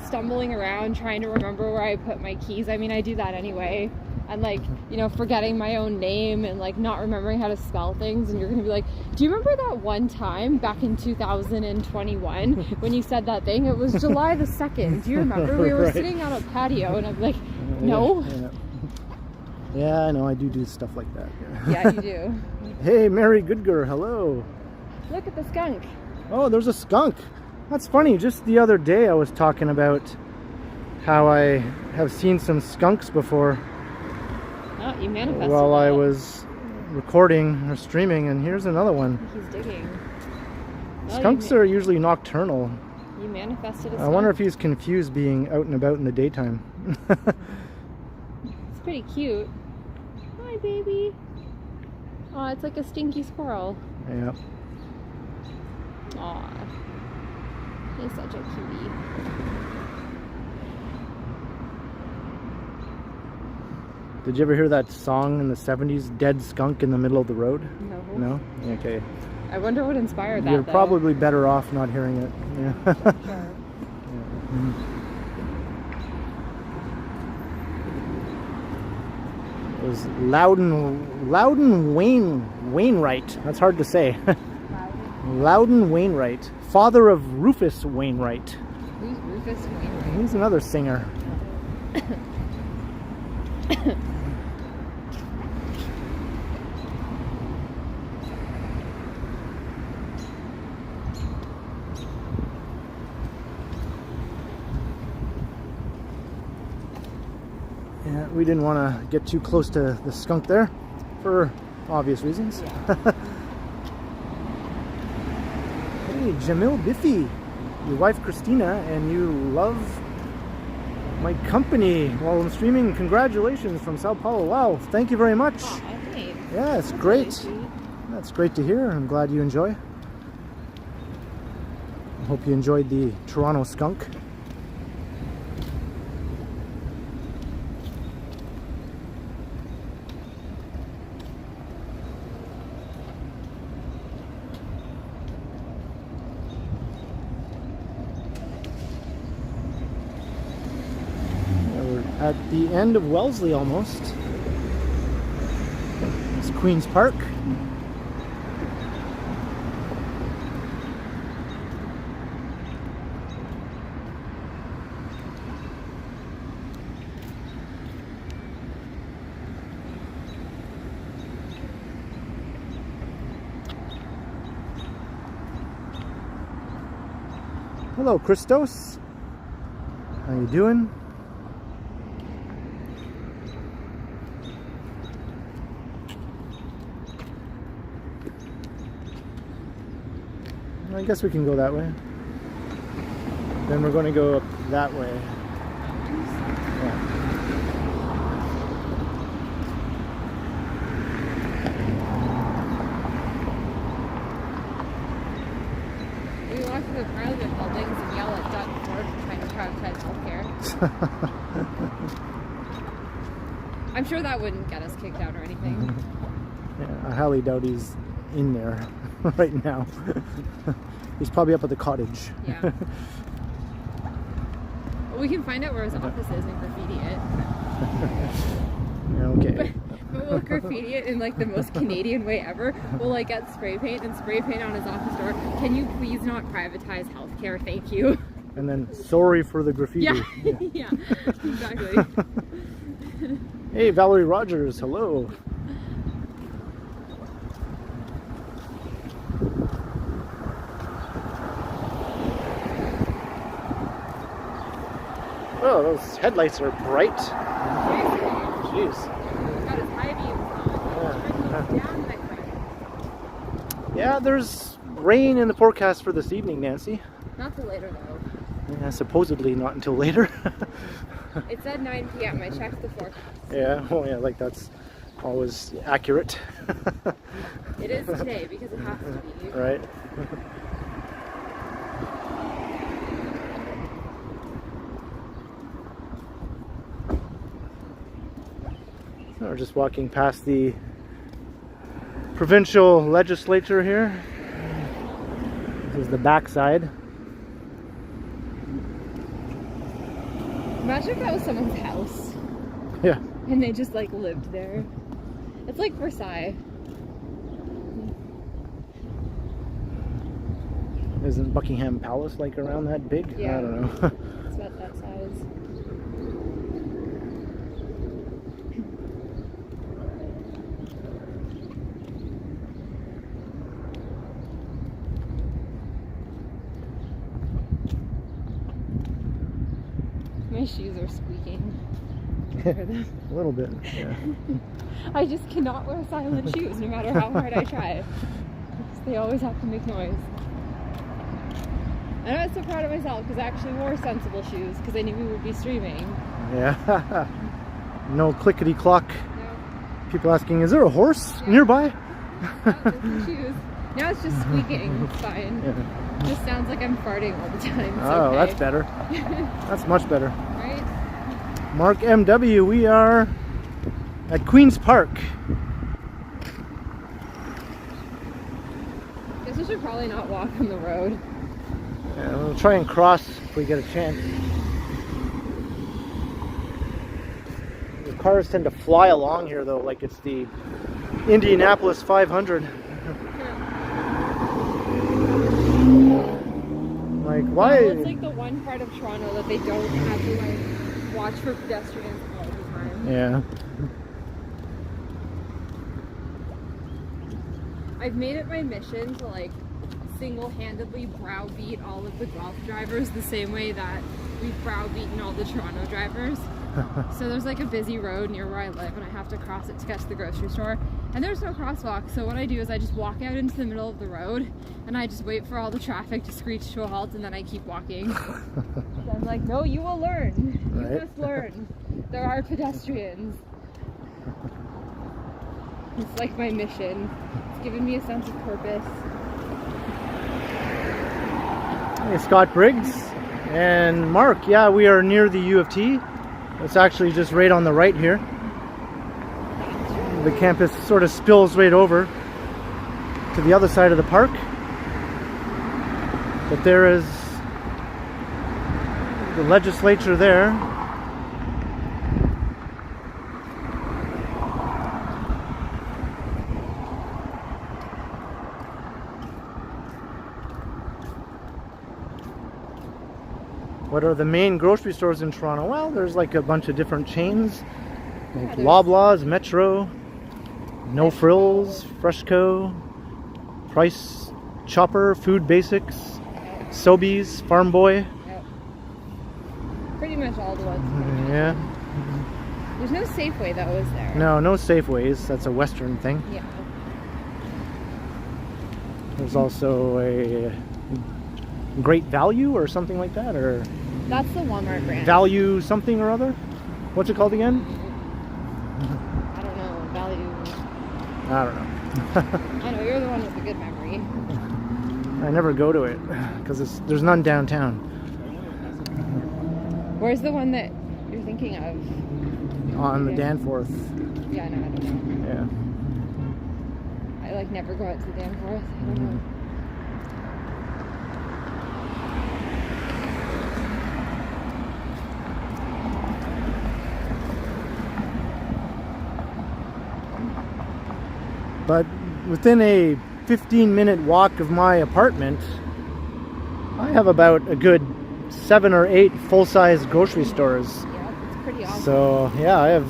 stumbling around trying to remember where I put my keys. I mean, I do that anyway. And like, you know, forgetting my own name and like not remembering how to spell things. And you're going to be like, do you remember that one time back in 2021 when you said that thing? It was July the 2nd. Do you remember? We were sitting on a patio and I'm like, no. Yeah, I know. I do stuff like that. Yeah, you do. Hey, Mary Goodger. Hello. Look at the skunk. Oh, there's a skunk. That's funny. Just the other day I was talking about how I have seen some skunks before. Oh, you manifested while I that. was recording or streaming, and here's another one. He's digging. Oh, Skunks are usually nocturnal. You manifested a skunk. I wonder if he's confused being out and about in the daytime. It's pretty cute. Hi, baby. Oh, it's like a stinky squirrel. Yeah. Aw. He's such a cutie. Did you ever hear that song in the 70s, Dead Skunk in the Middle of the Road? No. No? Okay. I wonder what inspired that. You're though. probably better off not hearing it. Yeah. Sure. It was Loudon Wainwright. That's hard to say. Loudon Wainwright, father of Rufus Wainwright. Who's Rufus Wainwright? He's another singer. Yeah, we didn't want to get too close to the skunk there for obvious reasons. Yeah. Hey, Jamil Biffy, your wife Christina, and you love my company while I'm streaming. Congratulations from Sao Paulo. Wow, thank you very much. Aw, thanks. Yeah, it's That's great. really sweet. That's great to hear. I'm glad you enjoy. I hope you enjoyed the Toronto skunk. At the end of Wellesley almost. It's Queen's Park. Hello, Christos. How you doing? I guess we can go that way. Then we're going to go up that way. Yeah. We walk through the private buildings and yell at Doug Ford for trying to privatize healthcare. I'm sure that wouldn't get us kicked out or anything. Yeah, I highly doubt he's in there right now. He's probably up at the cottage. Yeah. We can find out where his office is and graffiti it. Okay. But we'll graffiti it in like the most Canadian way ever. We'll like get spray paint and spray paint on his office door. Can you please not privatize healthcare? Thank you. And then sorry for the graffiti. Yeah, yeah, exactly. Hey, Valerie Rogers, hello. Oh, those headlights are bright. Jeez. Got his high beams on. Yeah, there's rain in the forecast for this evening, Nancy. Not till later though. Yeah, supposedly not until later. It said 9 p.m. I checked the forecast. Yeah, oh yeah, like that's always accurate. It is today because it has to be. Right. So we're just walking past the provincial legislature here. This is the backside. Imagine if that was someone's house. Yeah. And they just like lived there. It's like Versailles. Isn't Buckingham Palace like around that big? Yeah. I don't know. It's about that size. My shoes are squeaking. A little bit, yeah. I just cannot wear silent shoes no matter how hard I try. They always have to make noise. And I'm so proud of myself because I actually wore sensible shoes because I knew we would be streaming. Yeah. No clickety clock. No. People asking, is there a horse nearby? There's my shoes. Now it's just squeaking. It's fine. Yeah. It just sounds like I'm farting all the time. It's Oh, okay. that's better. That's much better. Right? Mark MW, we are at Queen's Park. Guess we should probably not walk on the road. Yeah, we'll try and cross if we get a chance. The cars tend to fly along here though, like it's the Indianapolis 500. Like, why? Well, it's like the one part of Toronto that they don't have to like watch for pedestrians all the time. Yeah. I've made it my mission to like single-handedly browbeat all of the golf drivers the same way that we've browbeaten all the Toronto drivers. So there's like a busy road near where I live and I have to cross it to get to the grocery store. And there's no crosswalk, so what I do is I just walk out into the middle of the road and I just wait for all the traffic to screech to a halt and then I keep walking. So I'm like, no, you will learn. You Right. must learn. There are pedestrians. It's like my mission. It's given me a sense of purpose. Hey, Scott Briggs and Mark. Yeah, we are near the U of T. It's actually just right on the right here. The campus sort of spills right over to the other side of the park. But there is the legislature there. What are the main grocery stores in Toronto? Well, there's like a bunch of different chains, like Loblaws, Metro, No Frills, Freshco, Price Chopper, Food Basics, Sobeys, Farm Boy. Yep. Pretty much all the ones. Yeah. There's no Safeway though, is there? No, no Safeways. That's a Western thing. Yeah. There's also a Great Value or something like that, or That's the Walmart brand. Value something or other. What's it called again? I don't know. Value. I don't know. I know, you're the one with the good memory. I never go to it because there's none downtown. Where's the one that you're thinking of? On the Danforth. Yeah, no, I don't know. Yeah. I like never go out to the Danforth. I don't know. But within a 15-minute walk of my apartment, I have about a good 7 or 8 full-size grocery stores. Yeah, it's pretty awesome. So yeah, I have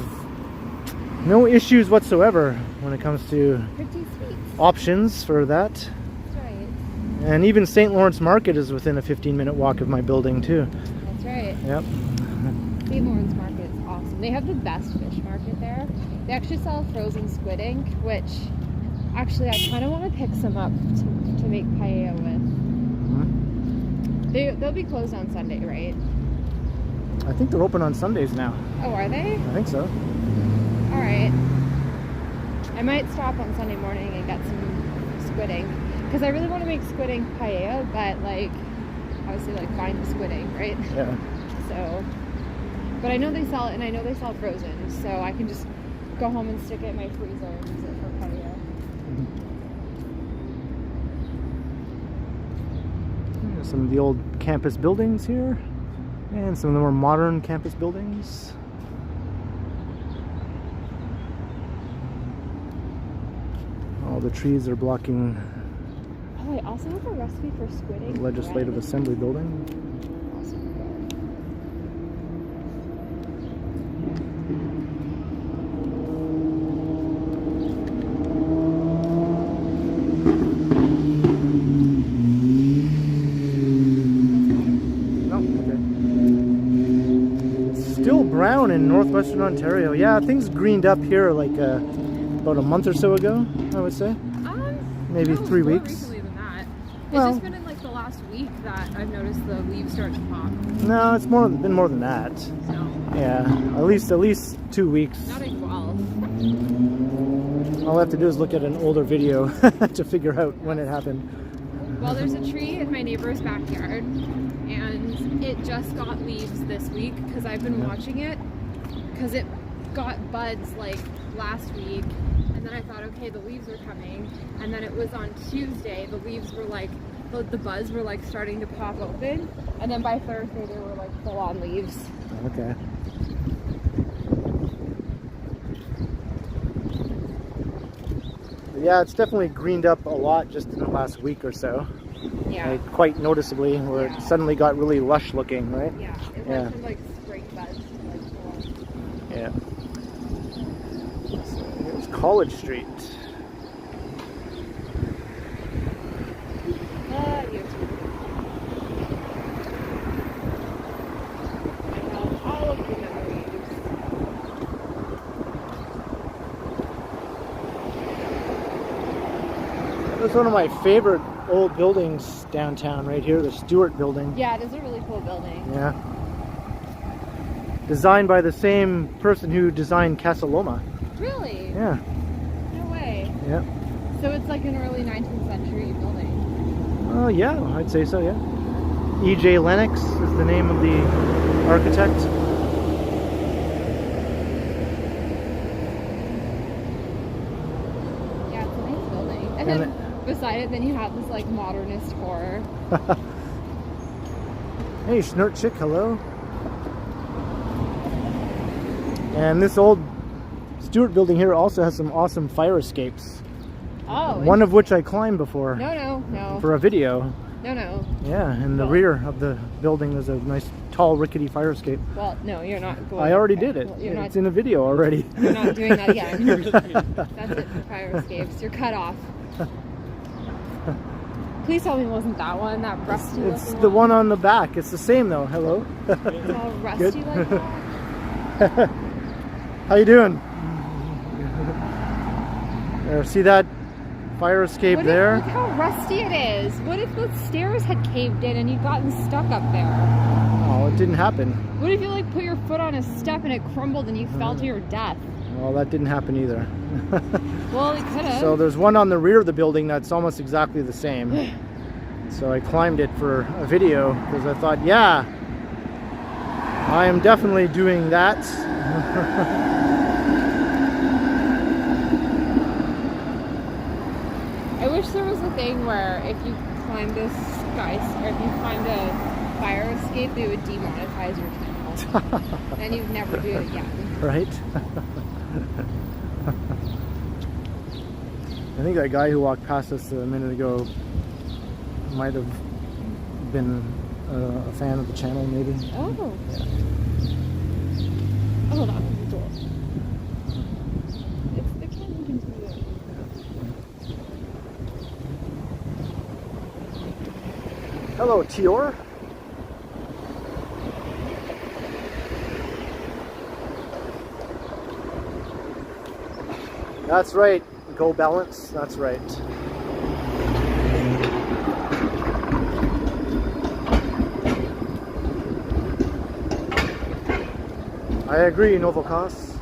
no issues whatsoever when it comes to Pretty sweet. options for that. That's right. And even St. Lawrence Market is within a 15-minute walk of my building too. That's right. Yep. St. Lawrence Market is awesome. They have the best fish market there. They actually sell frozen squid ink, which actually I kind of want to pick some up to make paella with. They'll be closed on Sunday, right? I think they're open on Sundays now. Oh, are they? I think so. All right. I might stop on Sunday morning and get some squid ink because I really want to make squid ink paella, but like obviously like find the squid ink, right? Yeah. So, but I know they sell it, and I know they sell frozen, so I can just go home and stick it in my freezer and use it for paella. Here's some of the old campus buildings here, and some of the more modern campus buildings. All the trees are blocking Oh, I also have a recipe for squid ink the Legislative bread. Assembly building. Awesome. Still brown in northwestern Ontario. Yeah, things greened up here like about a month or so ago, I would say. Maybe No, 3 more weeks. recently than that. Well- It's just been in like the last week that I've noticed the leaves start to pop. No, it's been more than that. So Yeah, at least 2 weeks. not as well. All I have to do is look at an older video to figure out when it happened. Well, there's a tree in my neighbor's backyard, and it just got leaves this week because I've been watching it because it got buds like last week, and then I thought, okay, the leaves are coming, and then it was on Tuesday, the leaves were like, the buds were like starting to pop open, and then by Thursday they were like full on leaves. Okay. Yeah, it's definitely greened up a lot just in the last week or so. Yeah. Like, quite noticeably, where Yeah. it suddenly got really lush looking, right? Yeah. It Yeah. went from like spring buds to like full on. Yeah. So here's College Street. You. I have all of the memories. That's one of my favorite old buildings downtown, right here, the Stewart Building. Yeah, it is a really cool building. Yeah. Designed by the same person who designed Casa Loma. Really? Yeah. No way. Yeah. So it's like an early 19th century building. Oh, yeah, I'd say so, yeah. E.J. Lennox is the name of the architect. Yeah, it's a nice building. And And then beside it, then you have this like modernist horror. Hey, Schnurt Chick, hello. And this old Stewart building here also has some awesome fire escapes. Oh. One of which I climbed before No. for a video. No. Yeah, in the Well- rear of the building there's a nice tall rickety fire escape. Well, no, you're not going. I already did it. Well, you're It's in a video already. You're not doing that again. That's it for fire escapes. You're cut off. Please tell me it wasn't that one, that rusty It's looking the one on the back. It's the same though. Hello. It's all rusty Good. like that. How you doing? There, see that fire escape Look there? how rusty it is. What if the stairs had caved in and you'd gotten stuck up there? Oh, it didn't happen. What if you like put your foot on a step and it crumbled and you fell to your death? Well, that didn't happen either. Well, it could have. So there's one on the rear of the building that's almost exactly the same. So I climbed it for a video because I thought, yeah, I am definitely doing that. I wish there was a thing where if you climb this or if you find a fire escape, they would demonetize your channel. Then you'd never do it again. Right? I think that guy who walked past us a minute ago might have been a fan of the channel, maybe. Oh. Yeah. Hold on, the door. It's the Ken Continuum. Hello, Tior. That's right. Go balance. That's right. I agree, Novokos.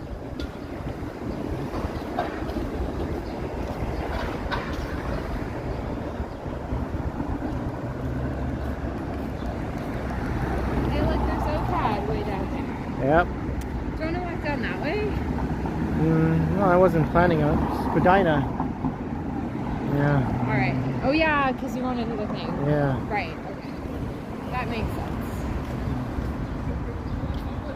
Hey, look, there's Opad way down there. Yep. Do you want to walk down that way? No, I wasn't planning on it. Spadina. Yeah. Alright. Oh, yeah, because you wanted to do the thing. Yeah. Right, okay. That makes sense.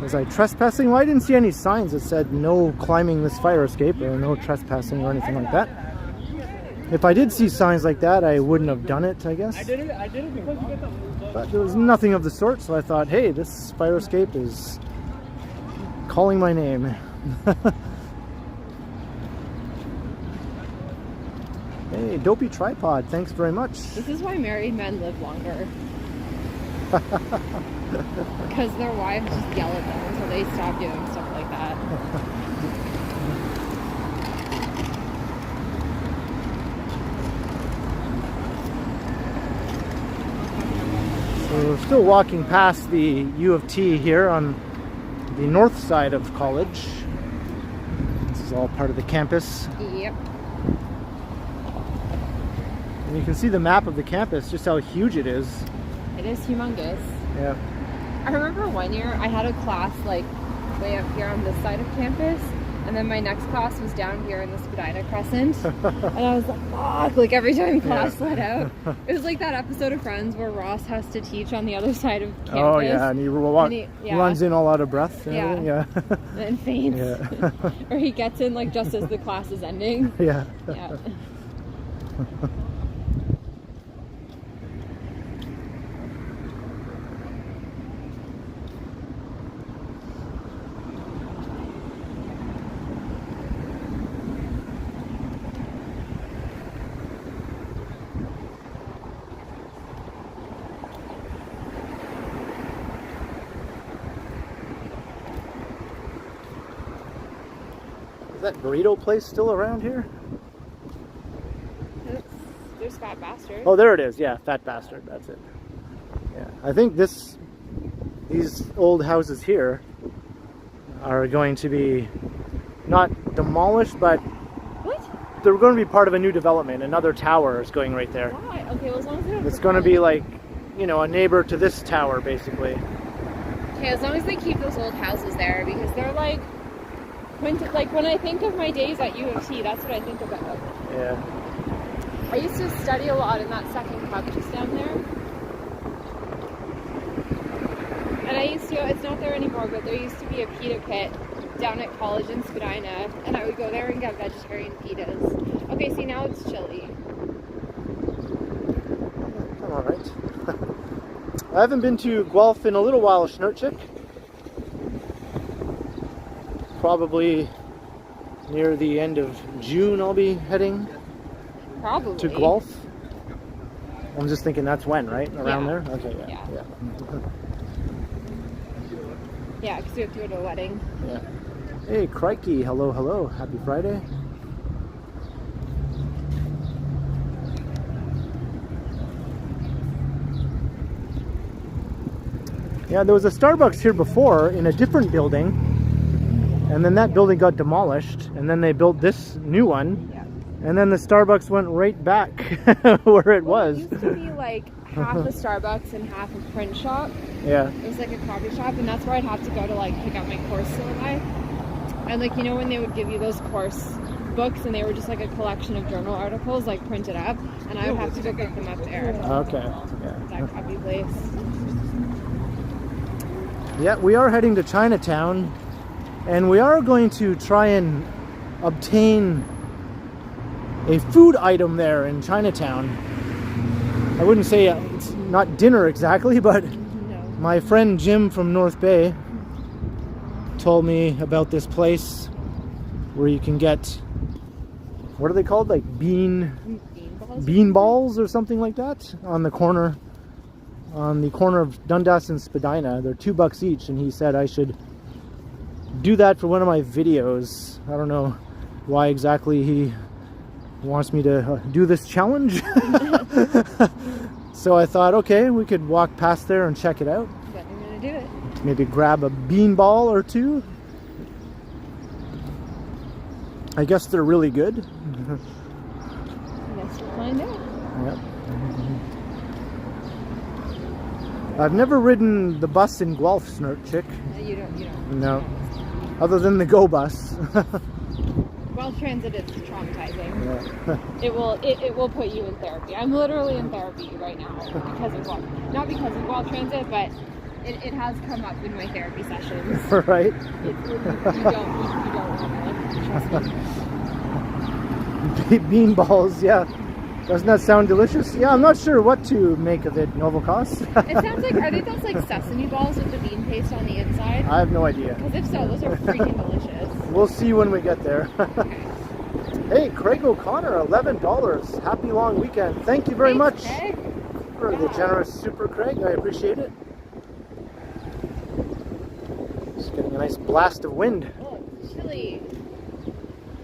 Was I trespassing? Well, I didn't see any signs that said no climbing this fire escape or no trespassing or anything like that. If I did see signs like that, I wouldn't have done it, I guess. I did it because you get the... But there was nothing of the sort, so I thought, hey, this fire escape is calling my name. Hey, dopey tripod, thanks very much. This is why married men live longer. Because their wives just yell at them until they stop doing stuff like that. So we're still walking past the U of T here on the north side of college. This is all part of the campus. Yep. And you can see the map of the campus, just how huge it is. It is humongous. Yeah. I remember one year I had a class like way up here on this side of campus, and then my next class was down here in the Spadina Crescent. And I was like, fuck, like every time class let out. It was like that episode of Friends where Ross has to teach on the other side of campus. Oh yeah, and he, runs in all out of breath. And everything. Yeah. And faints. Yeah. Or he gets in like just as the class is ending. Yeah. Yeah. Is that burrito place still around here? There's Fat Bastard. Oh, there it is. Yeah, Fat Bastard. That's it. Yeah, I think these old houses here are going to be not demolished, but What? they're going to be part of a new development. Another tower is going right there. Why? Okay, well as long as they don't It's going to be like, you know, a neighbor to this tower, basically. Okay, as long as they keep those old houses there, because they're like when I think of my days at U of T, that's what I think about. Yeah. I used to study a lot in that second pub just down there. And I used to, it's not there anymore, but there used to be a pita pit down at college in Spadina, and I would go there and get vegetarian pitas. Okay, see, now it's chilly. I'm alright. I haven't been to Guelph in a little while, Schnurchik. Probably near the end of June I'll be heading Probably. to Guelph. I'm just thinking that's when, right? Around Yeah. there? Okay, yeah. Yeah, because we have to go to a wedding. Yeah. Hey, crikey. Hello, hello. Happy Friday. Yeah, there was a Starbucks here before in a different building, and then that building got demolished, and then they built this new one, Yeah. and then the Starbucks went right back where it was. It used to be like half a Starbucks and half a print shop. Yeah. It was like a coffee shop, and that's where I'd have to go to like pick up my course syllabi. And like, you know, when they would give you those course books and they were just like a collection of journal articles like printed up, and I would have to go pick them up there. Okay. Yeah. That coffee place. Yeah, we are heading to Chinatown, and we are going to try and obtain a food item there in Chinatown. I wouldn't say it's not dinner exactly, but No. my friend Jim from North Bay told me about this place where you can get, what are they called? Like bean balls or something like that on the corner of Dundas and Spadina. They're $2 each, and he said I should do that for one of my videos. I don't know why exactly he wants me to do this challenge. So I thought, okay, we could walk past there and check it out. But I'm gonna do it. Maybe grab a bean ball or two. I guess they're really good. I guess we'll find out. Yep. I've never ridden the bus in Guelph, Snort Chick. You don't. No. Other than the Go bus. Well, transit is traumatizing. Yeah. It will put you in therapy. I'm literally in therapy right now because of not because of Guelph Transit, but it has come up in my therapy sessions. Right? You don't want to, trust me. Bean balls, yeah. Doesn't that sound delicious? Yeah, I'm not sure what to make of it, Novokos. It sounds like, are they those like sesame balls with the bean paste on the inside? I have no idea. Because if so, those are freaking delicious. We'll see when we get there. Okay. Hey, Craig O'Connor, $11. Happy long weekend. Thank you very much Craig. for the generous super, Craig. I appreciate it. Just getting a nice blast of wind. Oh, it's chilly.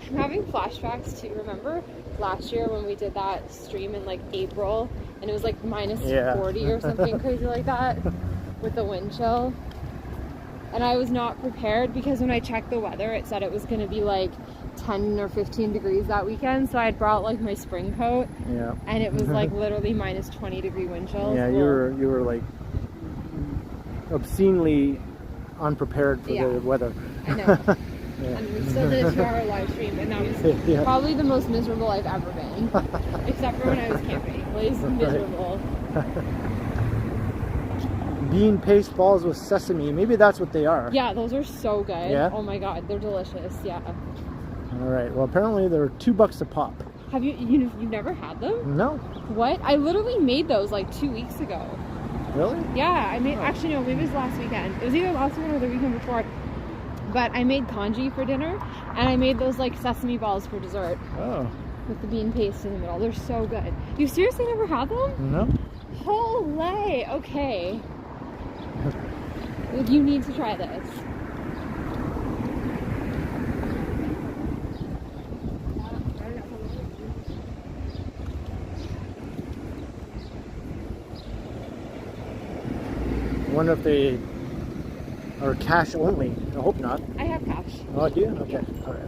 I'm having flashbacks to, remember last year when we did that stream in like April and it was like minus 40 or something crazy like that with the wind chill? And I was not prepared because when I checked the weather it said it was going to be like 10 or 15 degrees that weekend, so I had brought like my spring coat. Yeah. And it was like literally minus 20 degree wind chills. Yeah, you were like obscenely unprepared for the weather. I know. Yeah. And we still did a 2-hour live stream, and that was probably the most miserable I've ever been. Except for when I was camping. It was miserable. Bean paste balls with sesame. Maybe that's what they are. Yeah, those are so good. Yeah? Oh my god, they're delicious. Yeah. Alright, well apparently they're $2 a pop. Have you've never had them? No. What? I literally made those like 2 weeks ago. Really? Yeah, I made, actually no, maybe it was last weekend. It was either last weekend or the weekend before. But I made congee for dinner, and I made those like sesame balls for dessert. Oh. With the bean paste in the middle. They're so good. You seriously never had them? No. Holy, okay. You need to try this. I wonder if they are cash only. I hope not. I have cash. Oh, do you? Okay. Yeah. All right.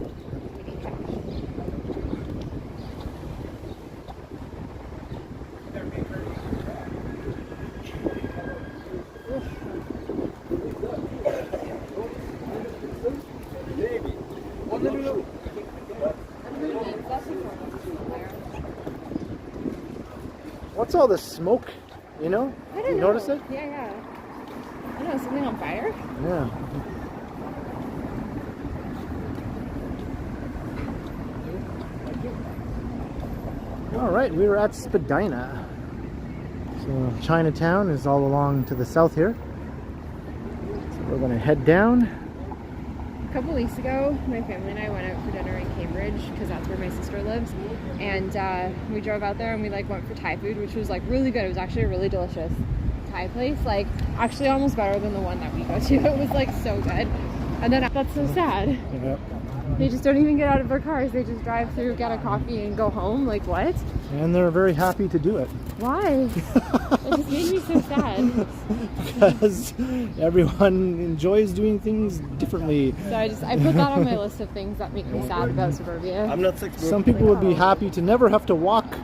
We need cash. What's all this smoke? You know? I don't know. You notice it? Yeah. I don't know, something on fire? Yeah. All right, we were at Spadina. So Chinatown is all along to the south here. So we're gonna head down. A couple weeks ago, my family and I went out for dinner in Cambridge because that's where my sister lives, and we drove out there and we like went for Thai food, which was like really good. It was actually a really delicious Thai place, like actually almost better than the one that we go to. It was like so good. And then that's so sad. Yep. They just don't even get out of their cars. They just drive through, get a coffee, and go home. Like what? And they're very happy to do it. Why? It just made me so sad. Because everyone enjoys doing things differently. So I put that on my list of things that make me sad about suburbia. I'm not sick. Some people would be happy to never have to walk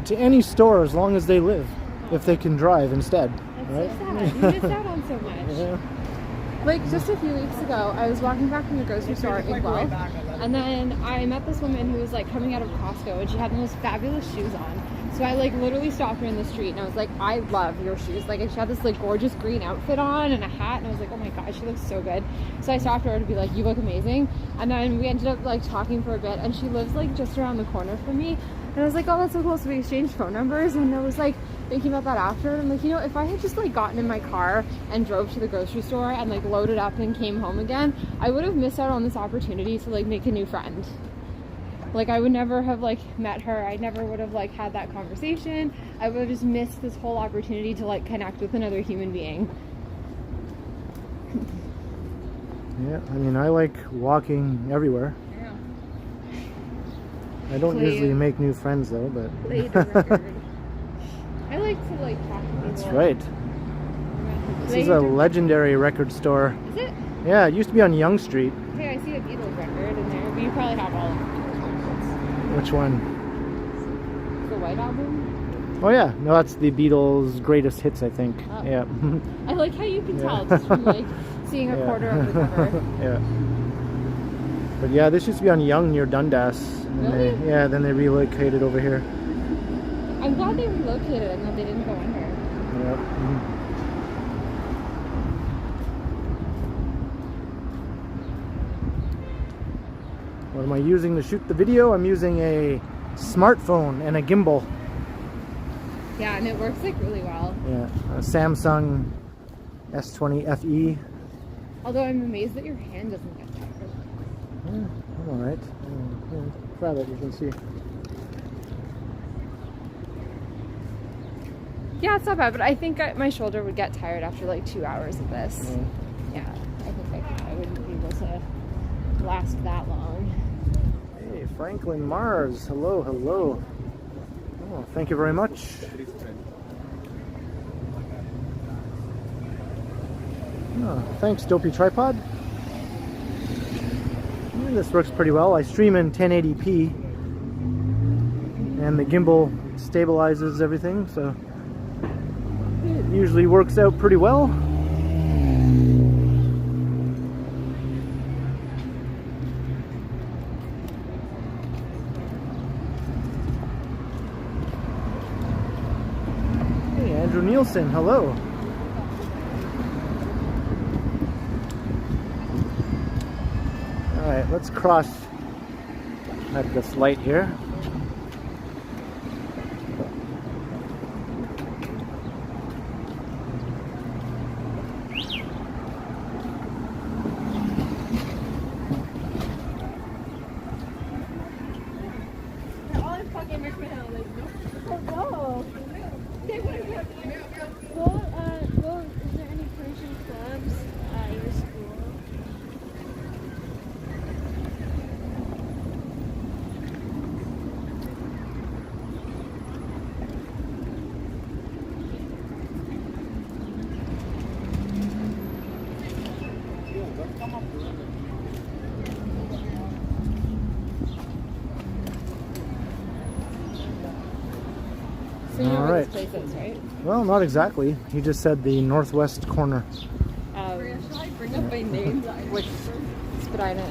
to any store as long as they live, if they can drive instead. That's right? so sad. You miss out on so much. Yeah. Like just a few weeks ago, I was walking back from the grocery store in Guelph, and then I met this woman who was like coming out of Costco, and she had the most fabulous shoes on. So I like literally stopped her in the street and I was like, I love your shoes. Like, she had this like gorgeous green outfit on and a hat, and I was like, oh my god, she looks so good. So I stopped her to be like, you look amazing. And then we ended up like talking for a bit, and she lives like just around the corner from me. And I was like, oh, that's so cool. So we exchanged phone numbers, and I was like thinking about that after. And I'm like, you know, if I had just like gotten in my car and drove to the grocery store and like loaded up and came home again, I would have missed out on this opportunity to like make a new friend. Like, I would never have like met her. I never would have like had that conversation. I would have just missed this whole opportunity to like connect with another human being. Yeah, I mean, I like walking everywhere. Yeah. I don't usually make new friends though, but Play the record. I like to like talk to people. That's right. This is a legendary record store. Is it? Yeah, it used to be on Yonge Street. Hey, I see a Beatles record in there, but you probably have all of them. Which one? The White Album? Oh yeah, no, that's the Beatles' greatest hits, I think. Oh. Yeah. I like how you can tell just from like seeing a quarter of the cover. Yeah. But yeah, this used to be on Yonge near Dundas. And Really? then they relocated over here. I'm glad they relocated and that they didn't go in here. Yep. What am I using to shoot the video? I'm using a smartphone and a gimbal. Yeah, and it works like really well. Yeah, a Samsung S20 FE. Although I'm amazed that your hand doesn't get tired. Yeah, I'm alright. Grab it, you can see. Yeah, it's not bad, but I think my shoulder would get tired after like 2 hours of this. Yeah. Yeah, I think I wouldn't be able to last that long. Hey, Franklin Mars. Hello, hello. Oh, thank you very much. Oh, thanks, Dopey Tripod. Yeah, this works pretty well. I stream in 1080p, and the gimbal stabilizes everything, so it usually works out pretty well. Hey, Andrew Nielsen, hello. Alright, let's cross at this light here. Is there any Persian clubs at your school? So you know All where right. this place is, right? Well, not exactly. He just said the northwest corner. Shall I bring up my name? Which Spadina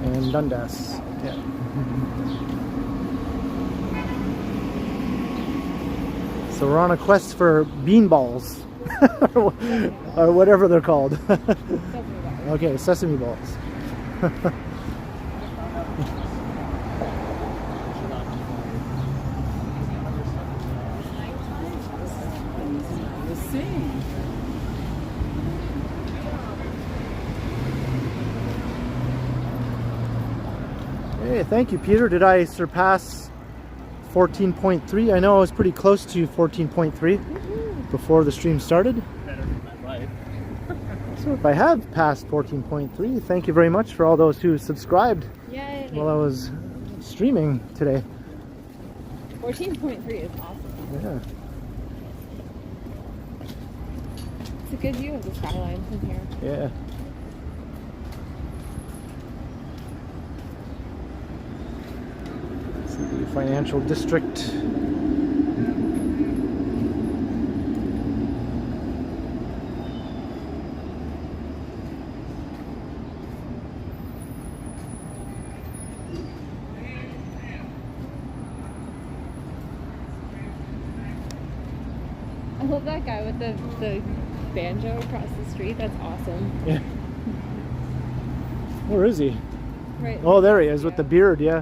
And Dundas. Yeah. So we're on a quest for bean balls. Or whatever they're called. Okay, sesame balls. Hey, thank you, Peter. Did I surpass 14.3? I know I was pretty close to 14.3 before the stream started. So if I have passed 14.3, thank you very much for all those who subscribed Yay. while I was streaming today. 14.3 is awesome. Yeah. It's a good view of the skyline from here. Yeah. This is the financial district. love that guy with the banjo across the street. That's awesome. Yeah. Where is he? Right. Oh, there he is with the beard, yeah.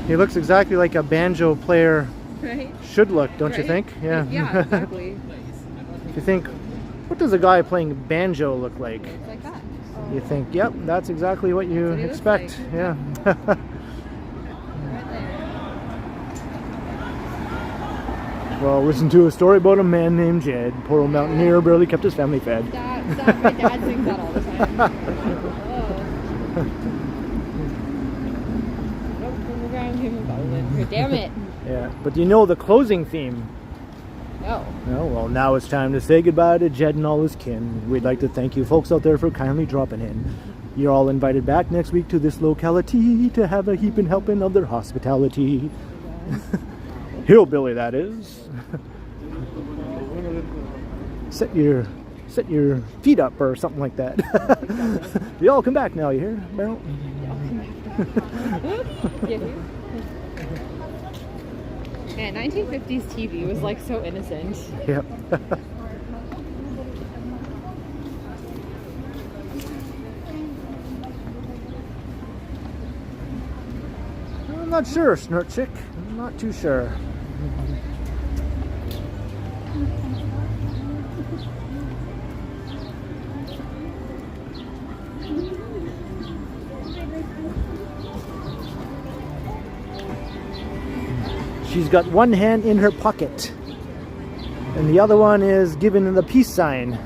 He looks exactly like a banjo player Right. should look, don't you Right? think? Yeah. Yeah, exactly. If you think, what does a guy playing banjo look like? It's like that. You think, yep, that's exactly what you That's what he looks expect. like. Yeah. Right there. Well, listen to a story about a man named Jed. Poor old mountaineer barely kept his family fed. My dad sings that all the time. Oh. Nope, turn around, him about. Damn it. Yeah, but you know the closing theme. No. Oh, well, now it's time to say goodbye to Jed and all his kin. We'd like to thank you folks out there for kindly dropping in. You're all invited back next week to this locality to have a heaping helping of their hospitality. Hillbilly, that is. Set your feet up or something like that. You all come back now, you hear? Well, Man, 1950s TV was like so innocent. yep. I'm not sure, Snort Chick. I'm not too sure. She's got one hand in her pocket, and the other one is giving the peace sign,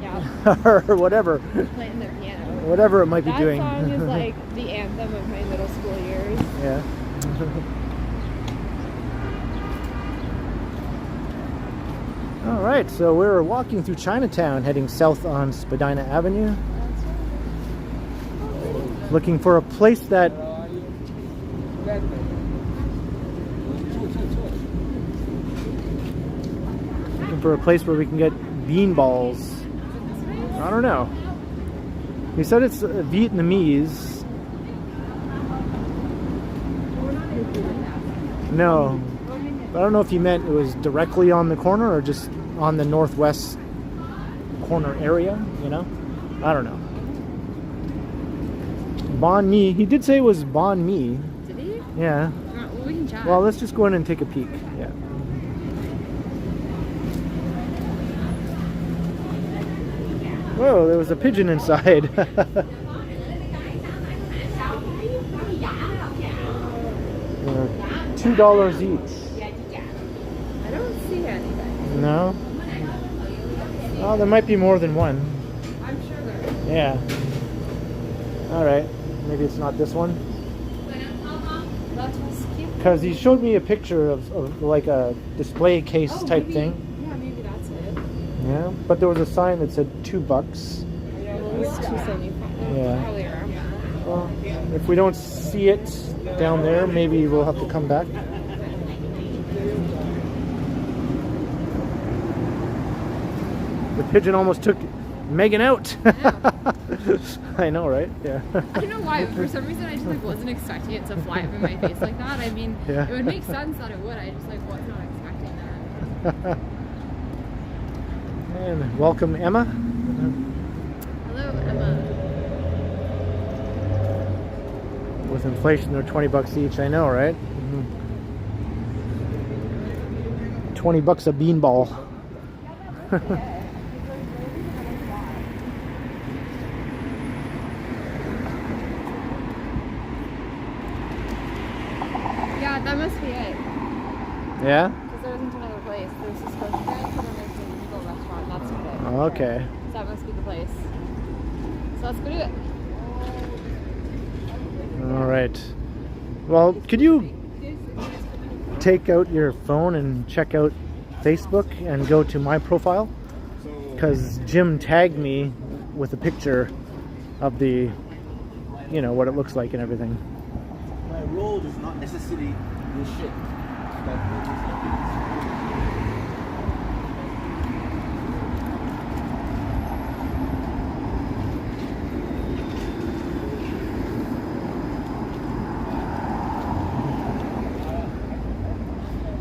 Yeah. or whatever, Playing the piano. whatever it might be That doing. song is like the anthem of my middle school years. Yeah. All right, so we're walking through Chinatown, heading south on Spadina Avenue, looking for a place that where we can get bean balls. I don't know. He said it's Vietnamese. No. I don't know if he meant it was directly on the corner or just on the northwest corner area, you know? I don't know. Banh mi. He did say it was banh mi. Did he? Yeah. Well, we can chat. Well, let's just go in and take a peek. Yeah. Whoa, there was a pigeon inside. $2 each. I don't see anything. No? Oh, there might be more than one. I'm sure there is. Yeah. Alright. Maybe it's not this one. That was cute. Because he showed me a picture of like a display case type maybe, thing. Yeah, maybe that's it. Yeah. But there was a sign that said $2. It's 275. Yeah. Probably around. Well, if we don't see it down there, maybe we'll have to come back. The pigeon almost took Meghan out. I know, right? Yeah. I don't know why, but for some reason I just like wasn't expecting it to fly up in my face like that. I mean, Yeah. it would make sense that it would. I just like was not expecting that. And welcome, Emma. Hello, Emma. With inflation, they're $20 each. I know, right? 20 bucks a beanball. Yeah, that must be it. Yeah? Because there isn't another place. There's this Superchats and then there's the Eagle restaurant. That's what it. Okay. So that must be the place. So let's go do it. All right. Well, could you take out your phone and check out Facebook and go to my profile? Because Jim tagged me with a picture of the, you know, what it looks like and everything. My role is not necessarily this shit.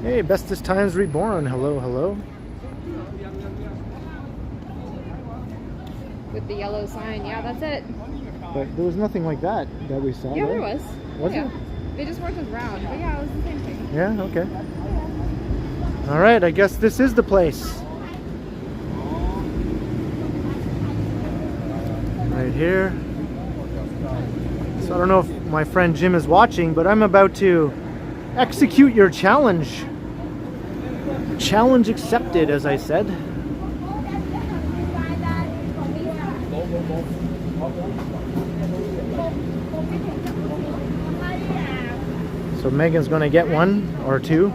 Hey, Bestest Times Reborn. Hello, hello. With the yellow sign. Yeah, that's it. But there was nothing like that we saw. Yeah, there right? was. Was yeah. it? They just weren't as round. But yeah, it was the same thing. Yeah, okay. All right, I guess this is the place. Right here. So I don't know if my friend Jim is watching, but I'm about to execute your challenge. Challenge accepted, as I said. So Megan's going to get one or two.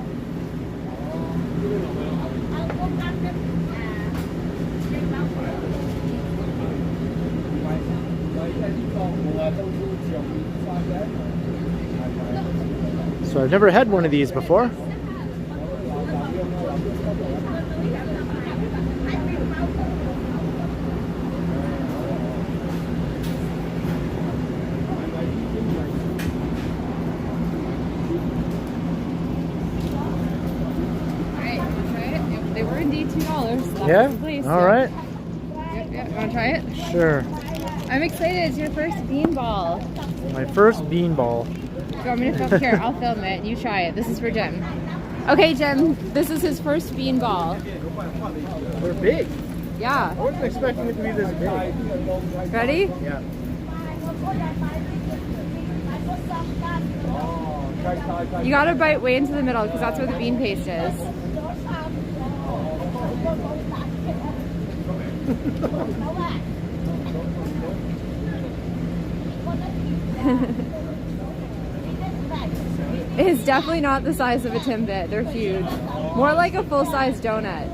So I've never had one of these before. They were indeed $2. So Yeah? the place, All so. right. Yep. Want to try it? Sure. I'm excited. It's your first bean ball. My first bean ball. Do you want me to film here? I'll film it. You try it. This is for Jim. Okay, Jim. This is his first bean ball. They're big. Yeah. I wasn't expecting it to be this big. Ready? Yeah. You gotta bite way into the middle because that's where the bean paste is. It's definitely not the size of a Timbit. They're huge. More like a full-size donut.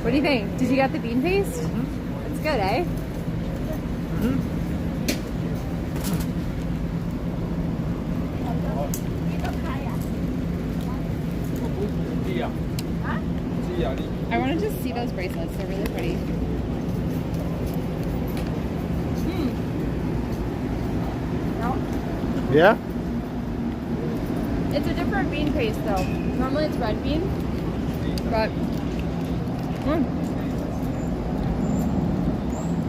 What do you think? Did you get the bean paste? Mm-hmm. It's good, eh? I want to just see those bracelets. They're really pretty. Yeah? It's a different bean paste though. Normally it's red bean, but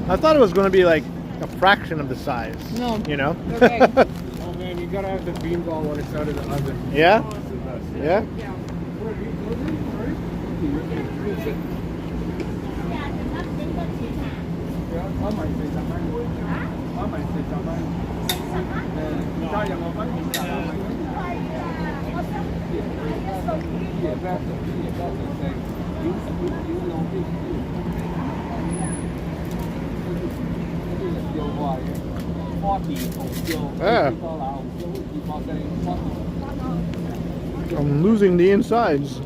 I thought it was going to be like a fraction of the size. No. You know? they're big. Oh man, you gotta have the bean ball when it's out of the oven. Yeah? Yeah? Yeah. Yeah. I'm losing the insides.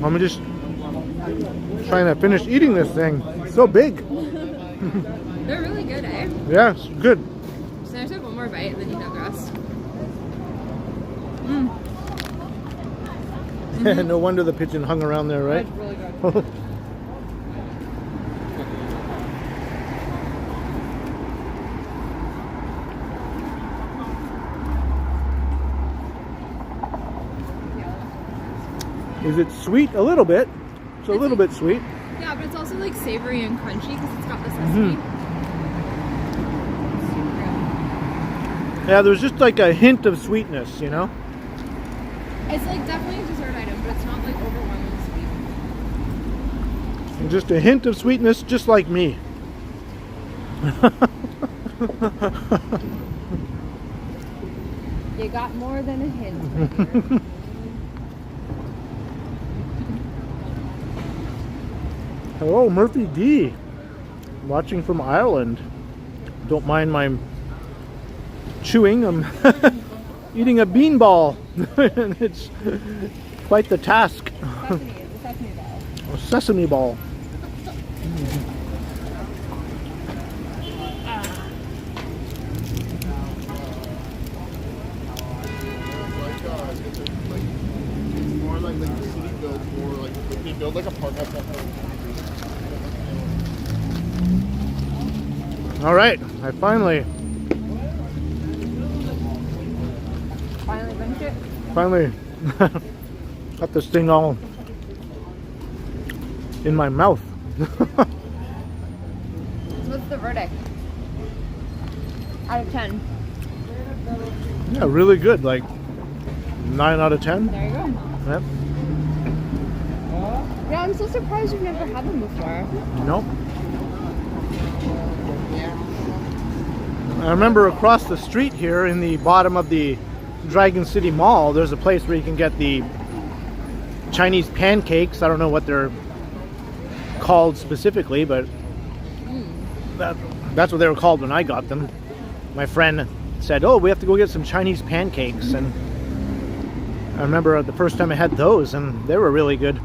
I'm just trying to finish eating this thing. It's so big. They're really good, eh? Yeah, it's good. So I took one more bite and then you have the rest. No wonder the pigeon hung around there, right? That's really good. Is it sweet? A little bit. It's a little bit sweet. Yeah, but it's also like savory and crunchy because it's got the sesame. Yeah, there's just like a hint of sweetness, you know? It's like definitely a dessert item, but it's not like overwhelmingly sweet. Just a hint of sweetness, just like me. You got more than a hint. Hello, Murphy D. Watching from Ireland. Don't mind my chewing. I'm eating a beanball. It's quite the task. Sesame ball. sesame ball. More like the city builds more like they build like a park outside. All right, I finally finished it. got this thing all in my mouth. So what's the verdict? Out of 10. Yeah, really good. Like 9 out of 10. There you go. Yep. Yeah, I'm so surprised you've never had them before. Nope. I remember across the street here in the bottom of the Dragon City Mall, there's a place where you can get the Chinese pancakes. I don't know what they're called specifically, but that's what they were called when I got them. My friend said, "Oh, we have to go get some Chinese pancakes," and I remember the first time I had those, and they were really good.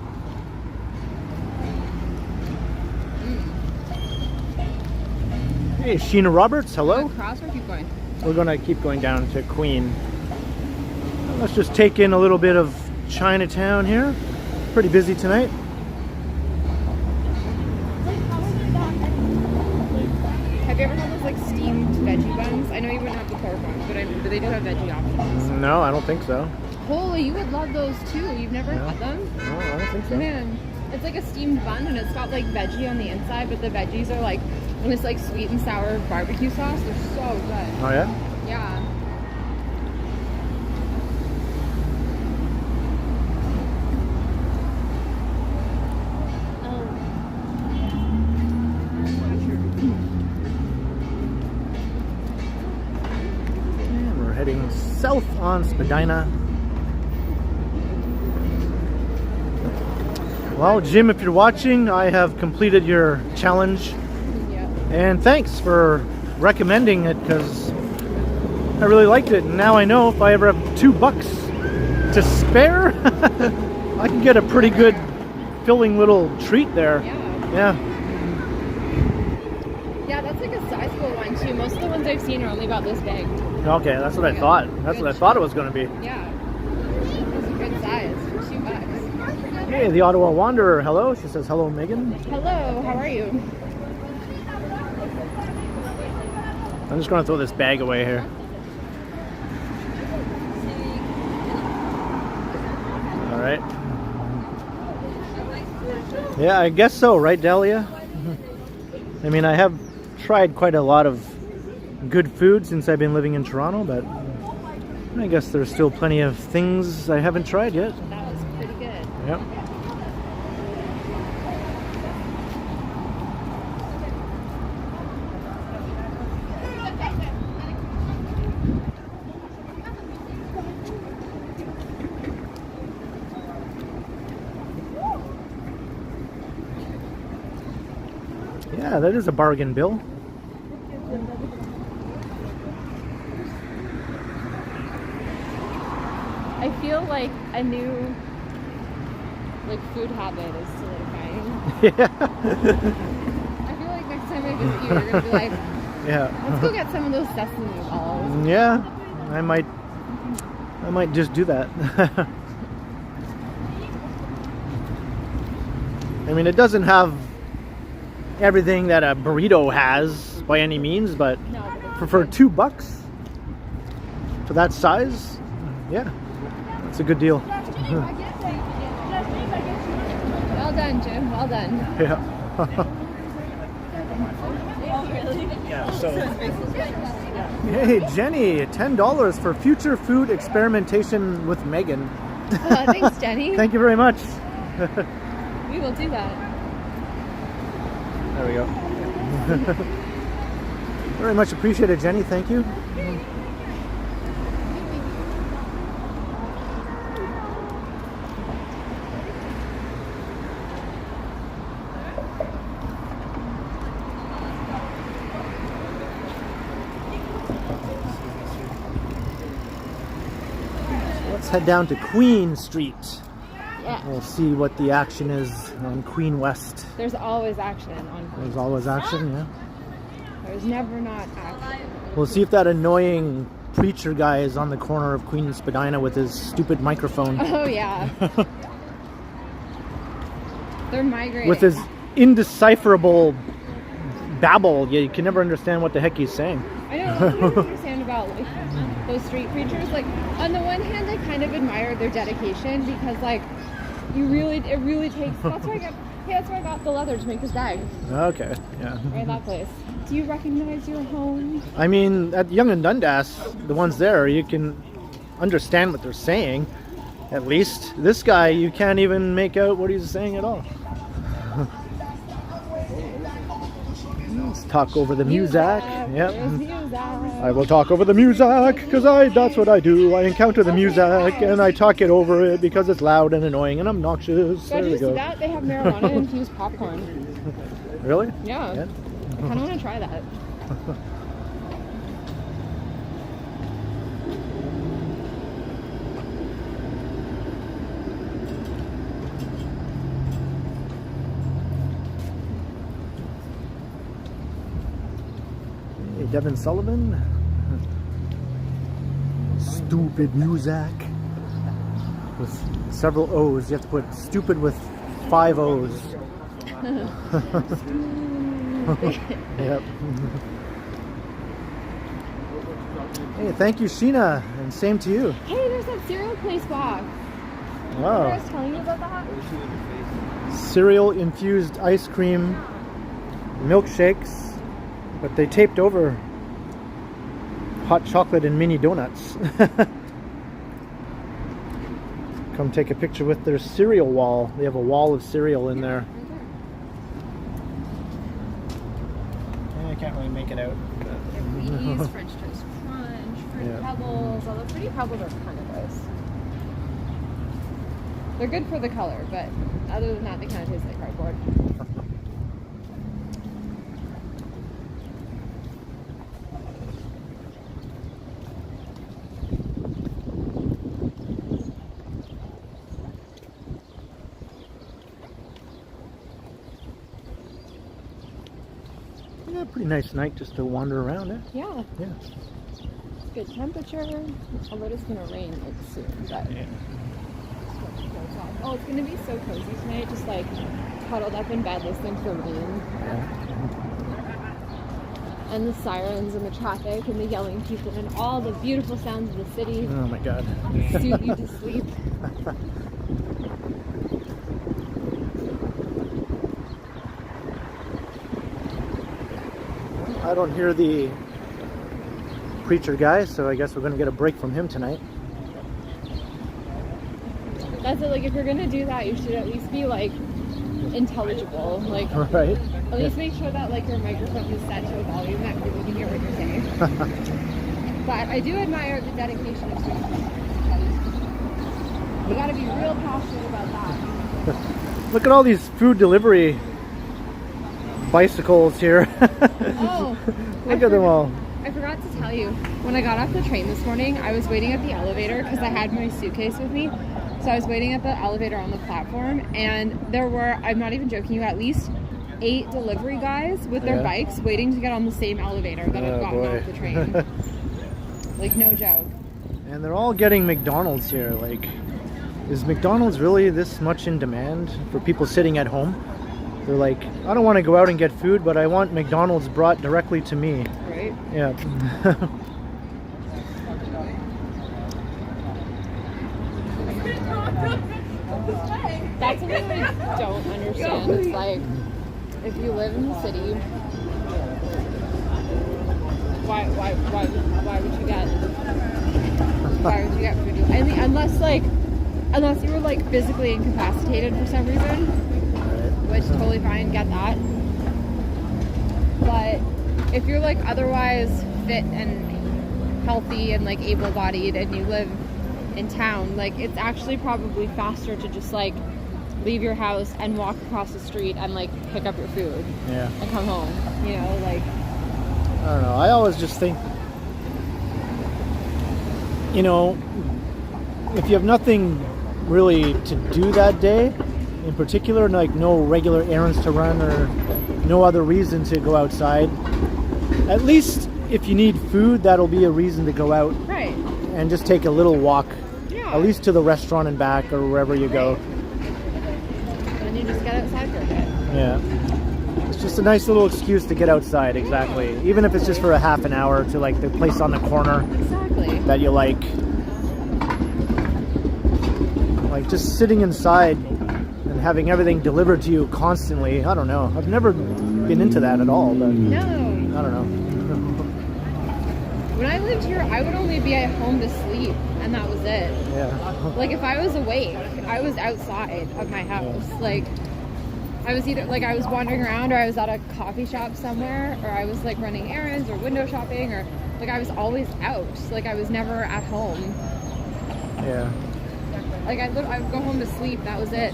Hey, Sheena Roberts, hello. Cross or keep going? We're gonna keep going down to Queen. Let's just take in a little bit of Chinatown here. Pretty busy tonight. Have you ever had those like steamed veggie buns? I know you wouldn't have the pork ones, but they do have veggie options. No, I don't think so. Holy, you would love those too. You've never had them? No, I don't think so. Man, it's like a steamed bun and it's got like veggie on the inside, but the veggies are like in this like sweet and sour barbecue sauce. They're so good. Oh yeah? Yeah. And we're heading south on Spadina. Well, Jim, if you're watching, I have completed your challenge. Yeah. And thanks for recommending it, because I really liked it. And now I know if I ever have $2 to spare, I can get a pretty good filling little treat there. Yeah. Yeah. Yeah, that's like a sizable one too. Most of the ones I've seen are only about this big. Okay, that's what I thought. That's what I thought it was going to be. Yeah. It's a good size for $2. Hey, the Ottawa Wanderer. Hello. She says, hello, Megan. Hello, how are you? I'm just going to throw this bag away here. All right. Yeah, I guess so, right, Dahlia? I mean, I have tried quite a lot of good food since I've been living in Toronto, but I guess there's still plenty of things I haven't tried yet. That was pretty good. Yep. Yeah, that is a bargain, Bill. I feel like a new food habit is solidifying. Yeah. I feel like next time I visit you, you're gonna be like, Yeah. let's go get some of those sesame balls. Yeah, I might just do that. I mean, it doesn't have everything that a burrito has by any means, but No, but for $2 for that size, yeah, it's a good deal. well done, Jim. Well done. Yeah. Yeah. So. Hey, Jenny, $10 for future food experimentation with Megan. Thanks, Jenny. Thank you very much. We will do that. There we go. Very much appreciated, Jenny. Thank you. So let's head down to Queen Street. Yeah. We'll see what the action is on Queen West. There's always action on Queen. There's always action, yeah. There's never not action. We'll see if that annoying preacher guy is on the corner of Queen and Spadina with his stupid microphone. Oh, yeah. They're migrating. With his indecipherable babble. Yeah, you can never understand what the heck he's saying. I know, what do you understand about like those street preachers? Like, on the one hand, I kind of admire their dedication because, like, it really takes. That's where I got the leather to make this bag. Okay, yeah. Right at that place. Do you recognize your home? I mean, at Yonge and Dundas, the ones there, you can understand what they're saying. At least this guy, you can't even make out what he's saying at all. Let's talk over the music. Yep. I will talk over the music because that's what I do. I encounter the music and I talk it over it because it's loud and annoying and obnoxious. Did you see that? They have marijuana infused popcorn. Really? Yeah. I kind of want to try that. Hey, Devin Sullivan. Stupid music. With several O's. You have to put stupid with 5 O's. Yep. Hey, thank you, Sheena, and same to you. Hey, there's that cereal place back. Wow. I was telling you about that. Cereal infused ice cream milkshakes, but they taped over hot chocolate and mini donuts. Come take a picture with their cereal wall. They have a wall of cereal in there. I can't really make it out. Reese's, French Toast Crunch, Fruity Pebbles. Although Fruity Pebbles are kind of gross. They're good for the color, but other than that, they kind of taste like cardboard. Yeah, pretty nice night just to wander around, eh? Yeah. Yeah. Good temperature. Although it's gonna rain like soon, but Yeah. oh, it's gonna be so cozy tonight. Just like cuddled up in bed listening to the rain and the sirens and the traffic and the yelling people and all the beautiful sounds of the city. Oh my god. Suit you to sleep. I don't hear the preacher guy, so I guess we're gonna get a break from him tonight. That's it. Like, if you're gonna do that, you should at least be like intelligible. Like, Right? at least make sure that like your microphone is set to a volume that people can hear what you're saying. But I do admire the dedication of students. You gotta be real passionate about that. Look at all these food delivery bicycles here. Oh, Look at them all. I forgot to tell you, when I got off the train this morning, I was waiting at the elevator because I had my suitcase with me. So I was waiting at the elevator on the platform, and there were, I'm not even joking you, at least 8 delivery guys with their bikes waiting to get on the same elevator that I've gotten off the train. Like, no joke. And they're all getting McDonald's here. Like, is McDonald's really this much in demand for people sitting at home? They're like, I don't want to go out and get food, but I want McDonald's brought directly to me. Right? Yeah. That's something I don't understand. It's like, if you live in the city, why would you get food? Unless you were like physically incapacitated for some reason, which totally fine, get that. But if you're like otherwise fit and healthy and like able-bodied and you live in town, like it's actually probably faster to just like leave your house and walk across the street and like pick up your food and come home, you know, like I don't know, I always just think, you know, if you have nothing really to do that day in particular, like no regular errands to run or no other reason to go outside. At least if you need food, that'll be a reason to go out Right. and just take a little walk, Yeah. at least to the restaurant and back or wherever you go. And you just get outside for a bit. Yeah. It's just a nice little excuse to get outside, exactly. Even if it's just for a half an hour to like the place on the corner Exactly. that you like. Like just sitting inside and having everything delivered to you constantly. I don't know. I've never been into that at all, but No. I don't know. When I lived here, I would only be at home to sleep, and that was it. Yeah. Like, if I was awake, I was outside of my house. Like, I was either, like, I was wandering around, or I was at a coffee shop somewhere, or I was, like, running errands, or window shopping, or, like, I was always out. Like, I was never at home. Yeah. Like, I would go home to sleep, that was it.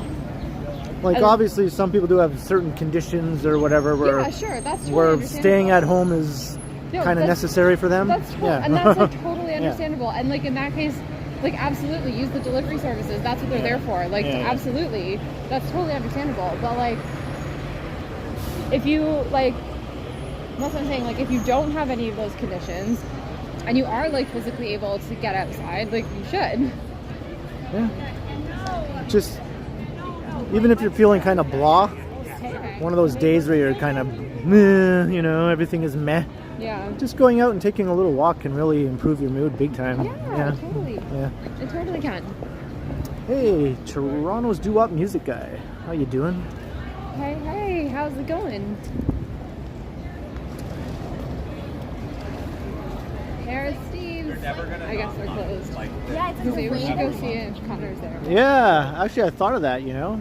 Like obviously some people do have certain conditions or whatever where Yeah, sure, that's totally where understandable. staying at home is No, kind of that's- necessary for them. That's yeah. and that's like totally understandable. And like in that case, like absolutely use the delivery services. That's what they're there for. Like absolutely, that's totally understandable. But like, if you like, that's what I'm saying. Like if you don't have any of those conditions, and you are like physically able to get outside, like you should. Yeah. Just even if you're feeling kind of blah, one of those days where you're kind of meh, you know, everything is meh. Yeah. Just going out and taking a little walk can really improve your mood big time. Yeah, totally. Yeah. It totally can. Hey, Toronto's doo-wop music guy. How you doing? Hey, how's it going? Here's Steve's. I guess they're closed. Yeah, it's So we should go see if Connor's there. Yeah, actually I thought of that, you know.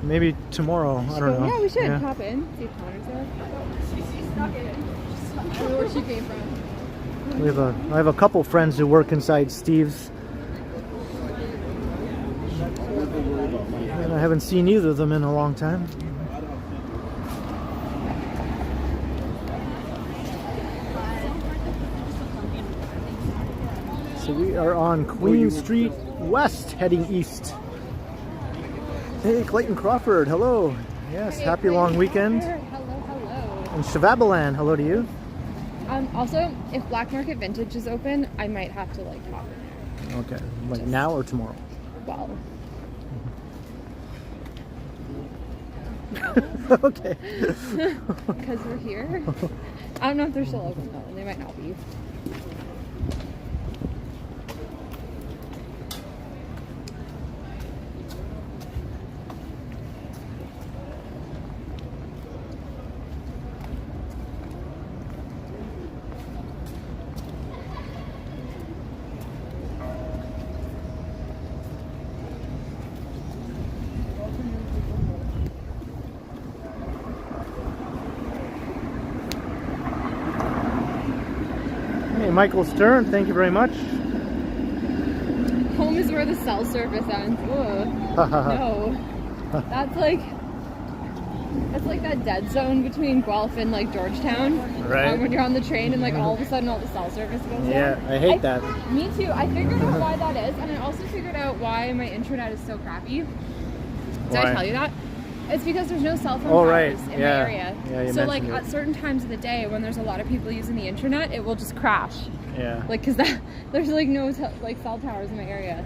Maybe tomorrow. I don't know. Yeah, we should pop in, see if Connor's there. I don't know where she came from. I have a couple friends who work inside Steve's. And I haven't seen either of them in a long time. So we are on Queen Street West, heading east. Hey, Clayton Crawford, hello. Yes, happy long weekend. Hello. And Shavabalan, hello to you. Also, if Black Market Vintage is open, I might have to like pop in there. Okay, like now or tomorrow? Well. Okay. Because we're here. I don't know if they're still open though, and they might not be. Hey, Michael Stern, thank you very much. Home is where the cell service ends. Ugh. No. That's like that dead zone between Guelph and like Georgetown. Right. When you're on the train and like all of a sudden all the cell service goes down. Yeah, I hate that. Me too. I figured out why that is, and I also figured out why my internet is so crappy. Did Why? I tell you that? It's because there's no cell phone Oh, towers right. in the Yeah. area. Yeah, you so like mentioned it. at certain times of the day when there's a lot of people using the internet, it will just crash. Yeah. Like, cause there's like no like cell towers in my area.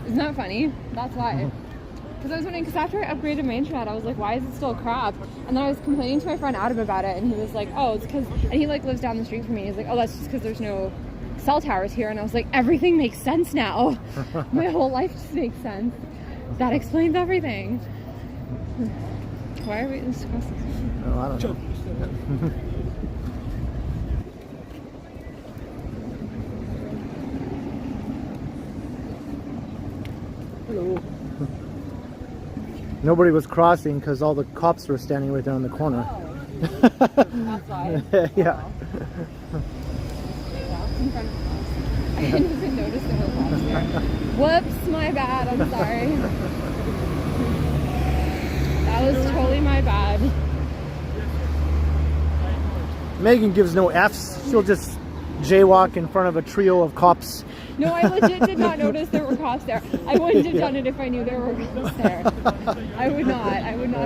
Isn't that funny? That's why. Because I was wondering, because after I upgraded my internet, I was like, why is it still crap? And then I was complaining to my friend Adam about it, and he was like, oh, it's because, and he like lives down the street from me. He's like, oh, that's just because there's no cell towers here. And I was like, everything makes sense now. My whole life just makes sense. That explains everything. Why are we discussing? Oh, I don't know. Hello. Nobody was crossing because all the cops were standing right there in the corner. That's why. Yeah. In front of us. I didn't even notice there were cops there. Whoops, my bad. I'm sorry. That was totally my bad. Megan gives no F's. She'll just jaywalk in front of a trio of cops No, I legit did not notice there were cops there. I wouldn't have done it if I knew there were cops there. I would not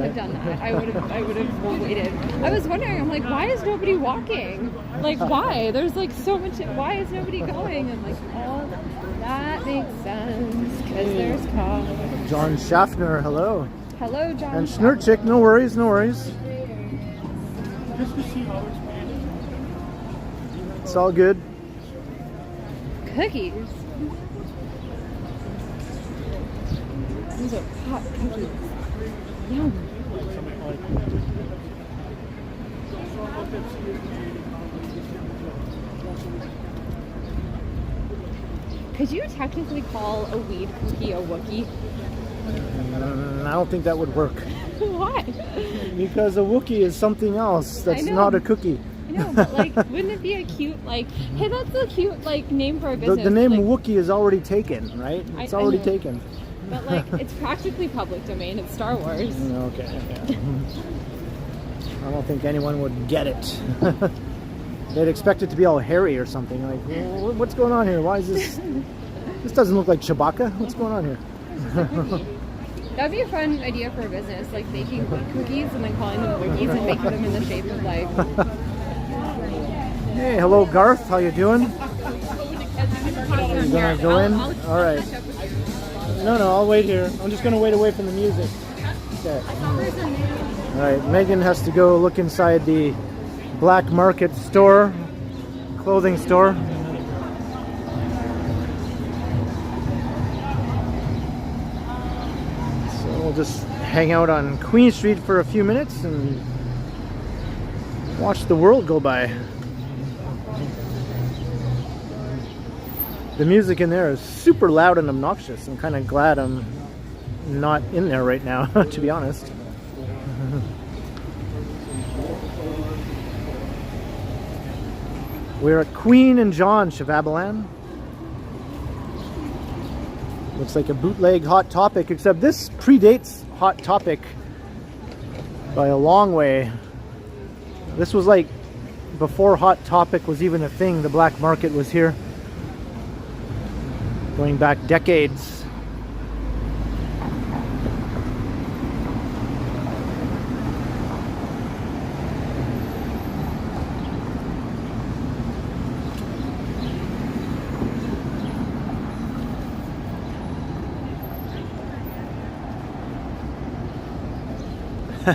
have done that. I would have waited. I was wondering, I'm like, why is nobody walking? Like, why? There's like so much, why is nobody going? I'm like, oh, that makes sense, because there's cops. John Schaffner, hello. Hello, John. And Schnurchick, no worries, no worries. Just to see how it's made. It's all good. Cookies. These are hot cookies. Yum. Could you technically call a weed cookie a Wookiee? I don't think that would work. Why? Because a Wookiee is something else that's I know. not a cookie. I know, but like, wouldn't it be a cute, like, hey, that's a cute, like, name for a business? The name like, Wookiee is already taken, right? It's I already know. taken. But like, it's practically public domain. It's Star Wars. Okay. I don't think anyone would get it. They'd expect it to be all hairy or something. Like, well, what's going on here? Why is this? This doesn't look like Chewbacca. What's going on here? That'd be a fun idea for a business, like making weed cookies and then calling them Wookies and making them in the shape of like. Hey, hello Garth. How you doing? You gonna go in? All right. No, I'll wait here. I'm just gonna wait away from the music. Okay. All right. Megan has to go look inside the black market store, clothing store. So we'll just hang out on Queen Street for a few minutes and watch the world go by. The music in there is super loud and obnoxious. I'm kind of glad I'm not in there right now, to be honest. We're at Queen and John, Chevabalan. Looks like a bootleg Hot Topic, except this predates Hot Topic by a long way. This was like before Hot Topic was even a thing. The black market was here. Going back decades.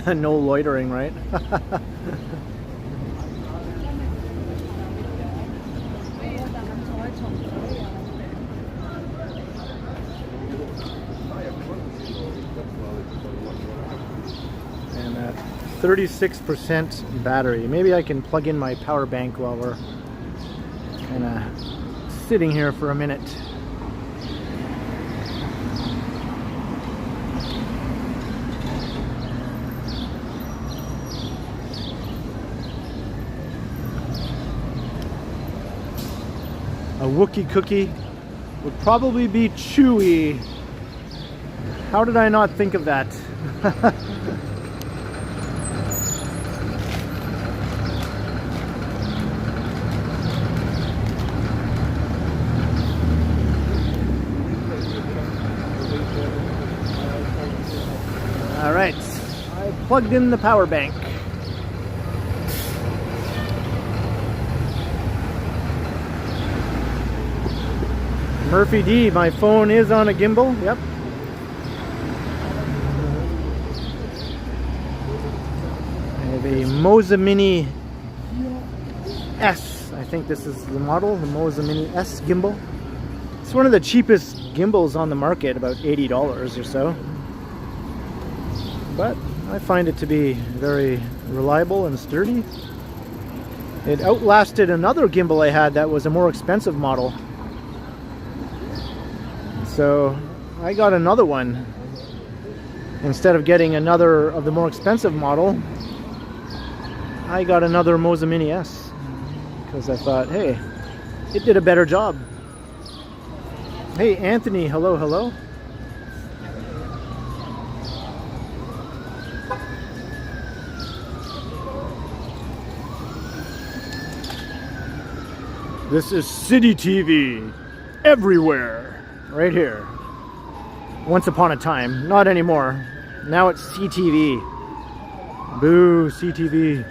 No loitering, right? And at 36% battery. Maybe I can plug in my power bank while we're kind of sitting here for a minute. A Wookiee cookie would probably be chewy. How did I not think of that? All right, I plugged in the power bank. Murphy D, my phone is on a gimbal, yep. I have a Moza Mini S, I think this is the model, the Moza Mini S gimbal. It's one of the cheapest gimbals on the market, about $80 or so. But I find it to be very reliable and sturdy. It outlasted another gimbal I had that was a more expensive model. So I got another one. Instead of getting another of the more expensive model, I got another Moza Mini S. Because I thought, hey, it did a better job. Hey Anthony, hello, hello. This is City TV. everywhere. Right here. Once upon a time. Not anymore. Now it's CTV. Boo, CTV.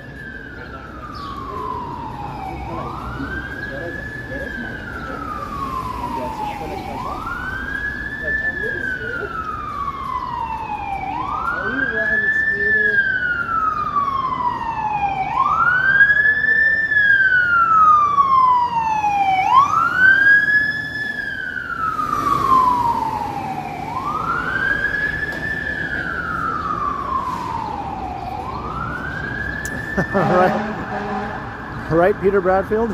Right, Peter Bradfield?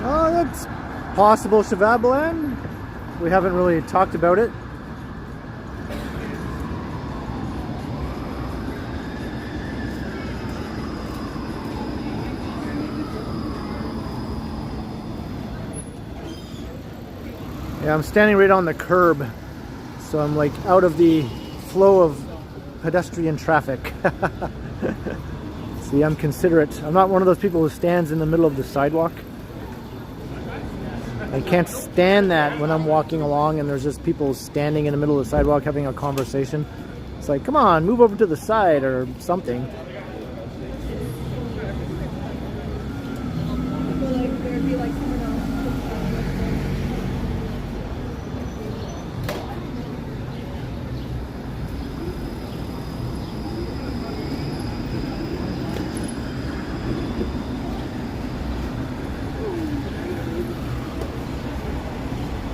Oh, that's possible Shavabalan. We haven't really talked about it. Yeah, I'm standing right on the curb, so I'm like out of the flow of pedestrian traffic. See, I'm considerate. I'm not one of those people who stands in the middle of the sidewalk. I can't stand that when I'm walking along and there's just people standing in the middle of the sidewalk having a conversation. It's like, come on, move over to the side or something.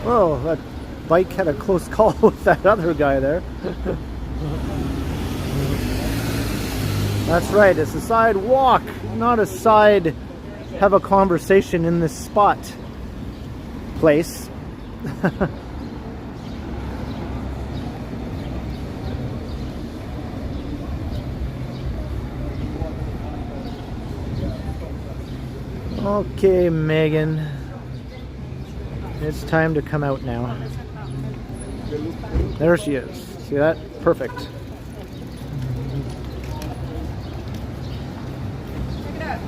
Whoa, that bike had a close call with that other guy there. That's right, it's a sidewalk, not a side have a conversation in this spot place. Okay, Megan. It's time to come out now. There she is. See that? Perfect. Check it out.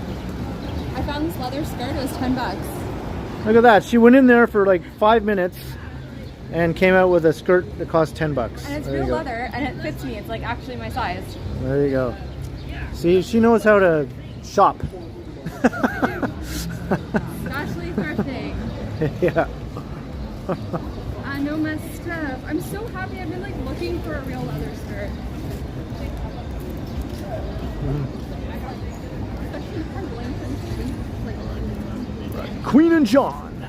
I found this leather skirt. It was $10. Look at that. She went in there for like 5 minutes and came out with a skirt that cost $10. And it's real leather, and it fits me. It's like actually my size. There you go. See, she knows how to shop. Ashley thrifting. Yeah. I know my stuff. I'm so happy. I've been like looking for a real leather skirt. Queen and John.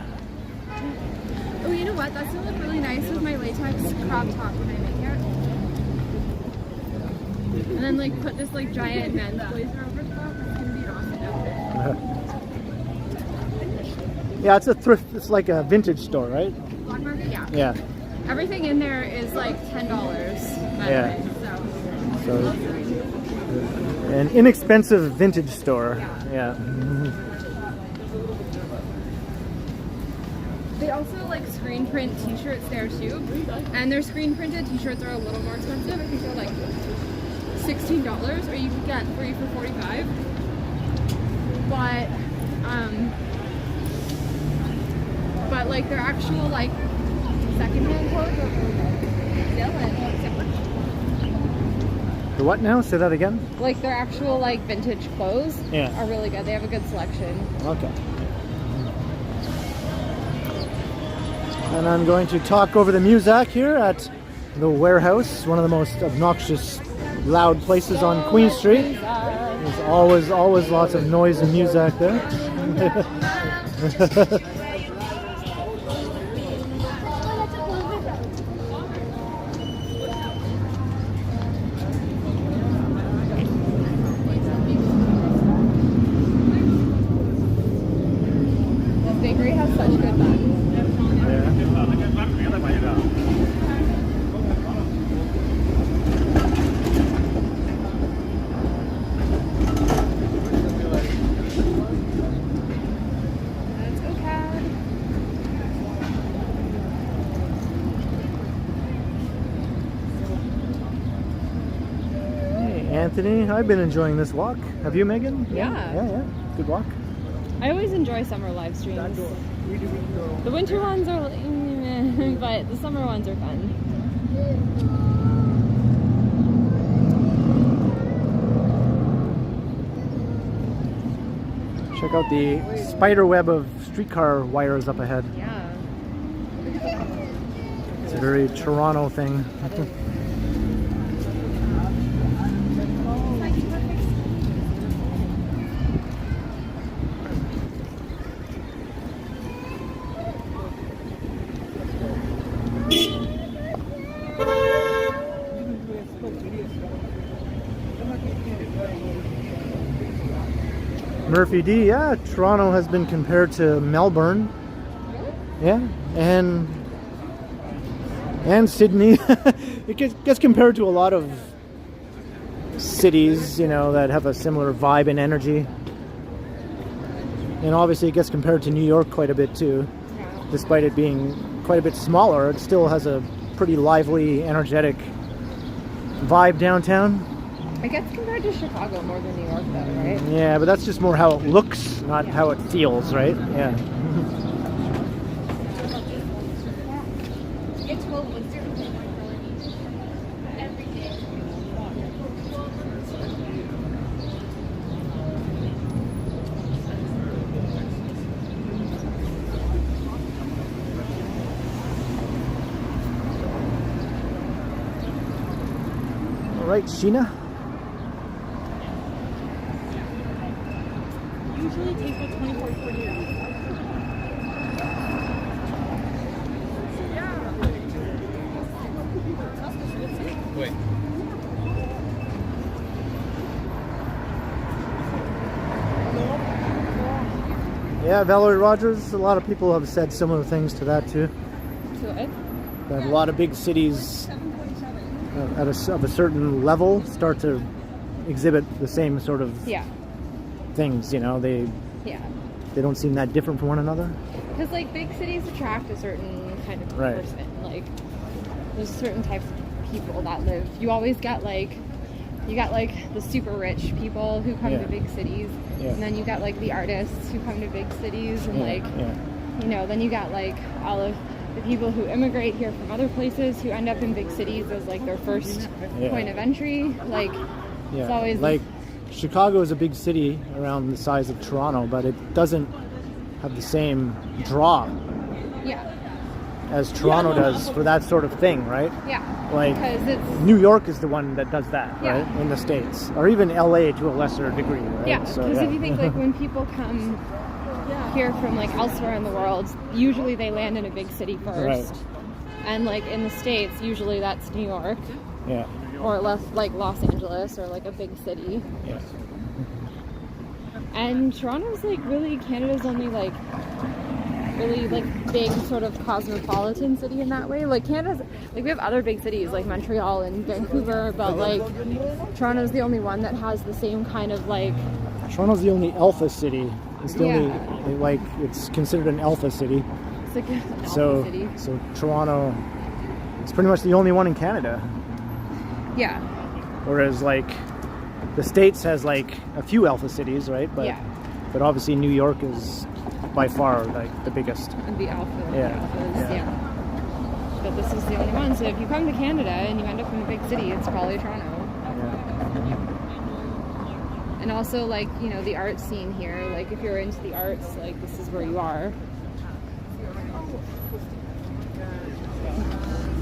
Oh, you know what? That's gonna look really nice with my latex crop top when I make it. And then like put this like giant men's blazer over top. It's gonna be an awesome outfit. Yeah, it's a thrift. It's like a vintage store, right? Black market, yeah. Yeah. Everything in there is like $10. By the way, So an inexpensive vintage store. Yeah. They also like screen print t-shirts there too. And their screen printed t-shirts are a little more expensive. I think they're like $16, or you can get 3 for $45. But like their actual like secondhand clothes are Dylan. The what now? Say that again. Like their actual like vintage clothes Yeah. are really good. They have a good selection. Okay. And I'm going to talk over the music here at the warehouse, one of the most obnoxious, loud places on Queen Street. There's always lots of noise and music there. This bakery has such good buns. Anthony. I've been enjoying this walk. Have you, Megan? Yeah. Yeah. Good walk. I always enjoy summer live streams. The winter ones are like, meh, but the summer ones are fun. Check out the spider web of streetcar wires up ahead. Yeah. It's a very Toronto thing. Murphy D, yeah, Toronto has been compared to Melbourne. Yeah, and Sydney. It gets compared to a lot of cities, you know, that have a similar vibe and energy. And obviously it gets compared to New York quite a bit too. Despite it being quite a bit smaller, it still has a pretty lively, energetic vibe downtown. It gets compared to Chicago more than New York though, right? Yeah, but that's just more how it looks, not how it feels, right? Yeah. All right, Sheena. Usually takes about 24 to 40 minutes. Wait. Yeah, Valerie Rogers, a lot of people have said similar things to that too. So it? That a lot of big cities of a certain level start to exhibit the same sort of Yeah. things, you know, they don't seem that different from one another. Because like big cities attract a certain kind of Right. person. Like there's certain types of people that live. You always get like the super rich people who come Yeah. to big cities, Yeah. and then you got like the artists who come to big cities, and Yeah, yeah. you know, then you got like all of the people who immigrate here from other places who end up in big cities as like their first Yeah. point of entry. Like Yeah. it's always like Chicago is a big city around the size of Toronto, but it doesn't have the same draw yeah, as Toronto does for that sort of thing, right? yeah, Like because it's New York is the one that does that, Yeah. right? In the States, or even LA to a lesser degree, right? yeah. So, Because if you think like when people come here from like elsewhere in the world, usually they land in a big city first, Right. and like in the States, usually that's New York yeah, or less like Los Angeles or like a big city. yeah. And Toronto's like really Canada's only like really like big sort of cosmopolitan city in that way. Like Canada's like we have other big cities like Montreal and Vancouver, but like Toronto's the only one that has the same kind of like Toronto's the only alpha city. It's the Yeah. only, like, it's considered an alpha city. it's like an So, alpha city. so Toronto, it's pretty much the only one in Canada. Yeah. Whereas, like, the States has like a few alpha cities, right? But Yeah. but obviously New York is by far like the biggest. And the alpha. Yeah. Alphas, Yeah. yeah. But this is the only one. So if you come to Canada and you end up in a big city, it's probably Toronto. Yeah. And also, like, you know, the art scene here, like, if you're into the arts, like, this is where you are.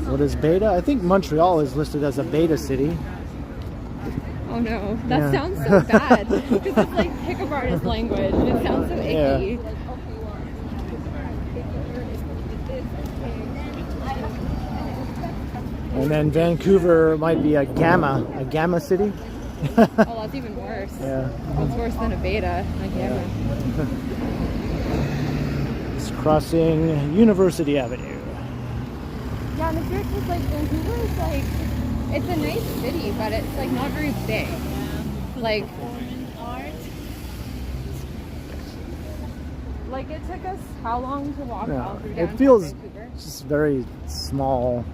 What is beta? I think Montreal is listed as a beta city. Oh no, that Yeah. sounds so bad. Because it's like pickup artist language, and it sounds so icky. And then Vancouver might be a gamma city. Oh, that's even worse. Yeah. What's worse than a beta? Like, yeah. It's crossing University Avenue. Yeah, and it's weird because, like, Vancouver is, like, it's a nice city, but it's, like, not very big. Like, it took us how long to walk all through It downtown feels Vancouver? just very small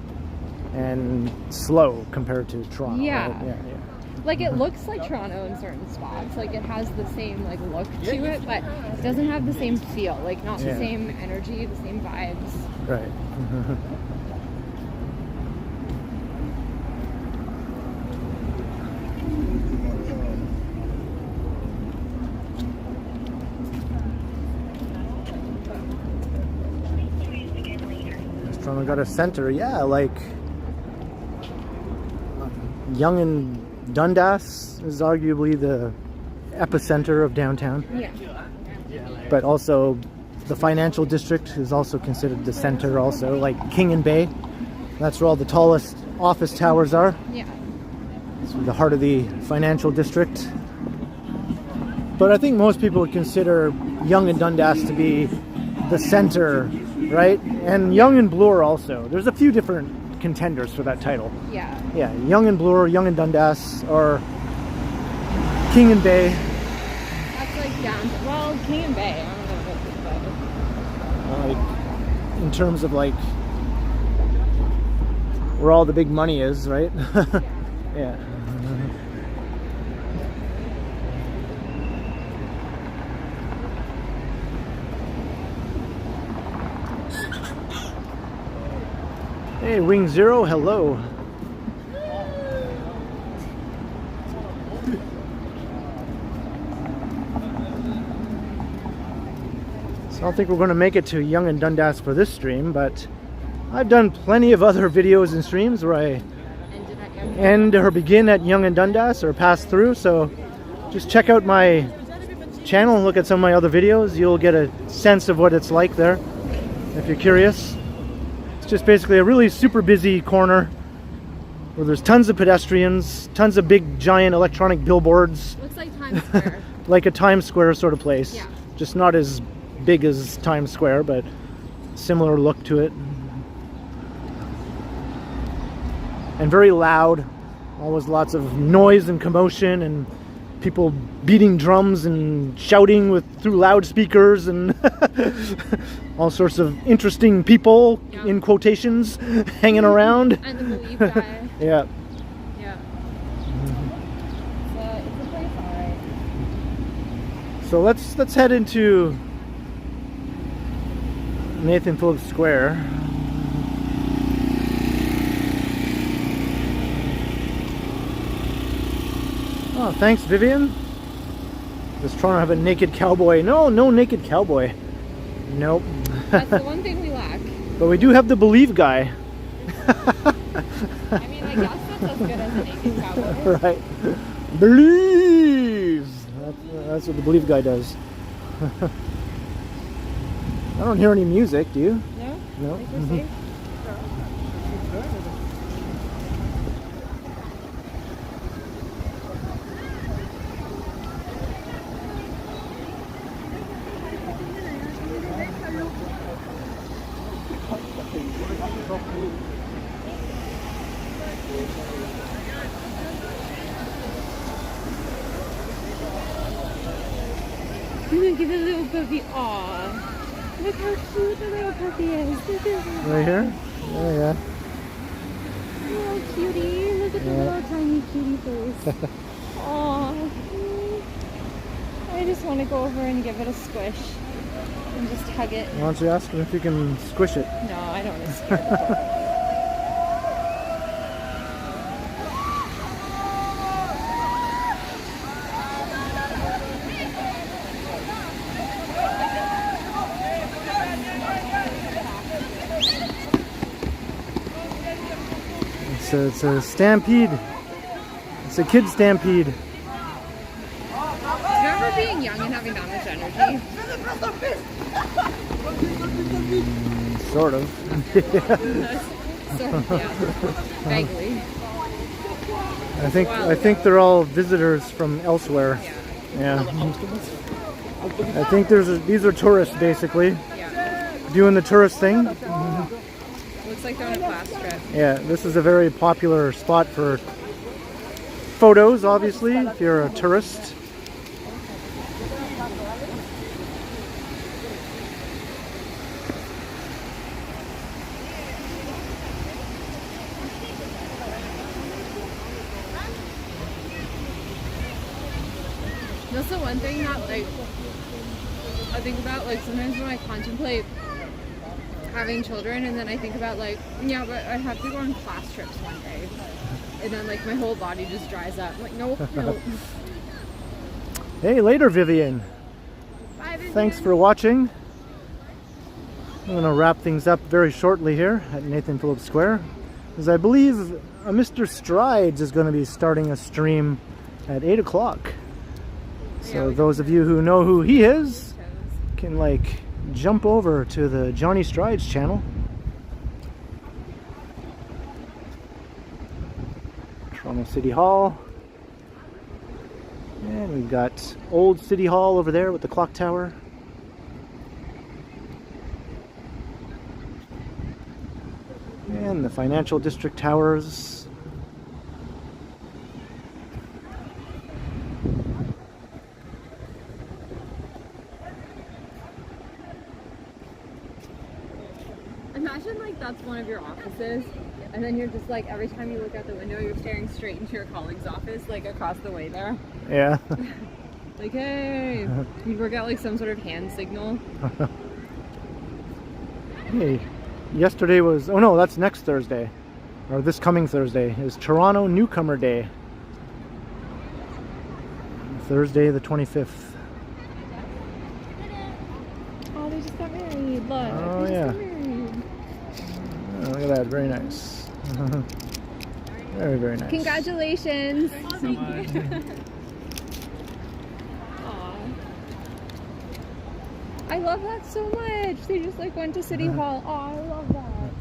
and slow compared to Toronto. Yeah. Right? Yeah. Like, it looks like Toronto in certain spots. Like, it has the same, like, look to it, but it doesn't have the same feel. Like, not the same energy, the same vibes. Right. Toronto got a center, yeah, like Yonge and Dundas is arguably the epicenter of downtown. Yeah. But also the financial district is also considered the center also, like King and Bay. That's where all the tallest office towers are. Yeah. It's the heart of the financial district. But I think most people would consider Yonge and Dundas to be the center, right? And Yonge and Bloor also. There's a few different contenders for that title. Yeah. Yeah, Yonge and Bloor, Yonge and Dundas, or King and Bay. That's like down. Well, King and Bay. I don't know what to say. Like, in terms of like where all the big money is, right? Yeah. Hey, Wing Zero, hello. So I don't think we're going to make it to Yonge and Dundas for this stream, but I've done plenty of other videos and streams where I end or begin at Yonge and Dundas or pass through, so just check out my channel and look at some of my other videos. You'll get a sense of what it's like there if you're curious. It's just basically a really super busy corner where there's tons of pedestrians, tons of big giant electronic billboards. Looks like Times Square. Like a Times Square sort of place. Yeah. Just not as big as Times Square, but similar look to it. And very loud. Always lots of noise and commotion and people beating drums and shouting through loudspeakers and all sorts of interesting people, in quotations, hanging around. And the Believe guy. Yeah. Yeah. It's a place, alright. So let's head into Nathan Phillips Square. Oh, thanks, Vivian. Just trying to have a naked cowboy. No naked cowboy. Nope. That's the one thing we lack. But we do have the Believe guy. I mean, I guess that's as good as a naked cowboy. Right. Believe! That's what the Believe guy does. I don't hear any music, do you? No? No. Like we're safe? Give it a little puppy. Aww. Look how cute the little puppy is. Right here? Oh, yeah. Oh, cutie. Look at the little tiny cutie face. Aww. I just want to go over and give it a squish. And just hug it. Why don't you ask him if you can squish it? No, I don't want to scare it. It's a stampede. It's a kid stampede. Remember being young and having that much energy? Sort of. So, yeah. Vaguely. I think they're all visitors from elsewhere. Yeah. I think these are tourists basically. Yeah. Doing the tourist thing. Looks like they're on a class trip. Yeah, this is a very popular spot for photos, obviously, if you're a tourist. That's the one thing that, like, I think about, like, sometimes when I contemplate having children, and then I think about, like, yeah, but I have to go on class trips one day. And then, like, my whole body just dries up. I'm like, nope, nope. Hey, later, Vivian. Bye, Vivian. Thanks for watching. I'm going to wrap things up very shortly here at Nathan Phillips Square, because I believe Mr. Strides is going to be starting a stream at 8 o'clock. So those of you who know who he is can, like, jump over to the Johnny Strides channel. Toronto City Hall. And we've got Old City Hall over there with the clock tower. And the financial district towers. Imagine, like, that's one of your offices, and then you're just, like, every time you look out the window, you're staring straight into your colleague's office, like, across the way there. Yeah. Like, hey, you'd work out, like, some sort of hand signal. Hey, yesterday was, oh no, that's next Thursday, or this coming Thursday, is Toronto Newcomer Day. Thursday the 25th. Oh, they just got married. Look, Oh, they just yeah. got married. Oh, look at that, very nice. Very, very nice. Congratulations. Thanks so much. Aw. I love that so much. They just, like, went to City Hall. Oh, I love that.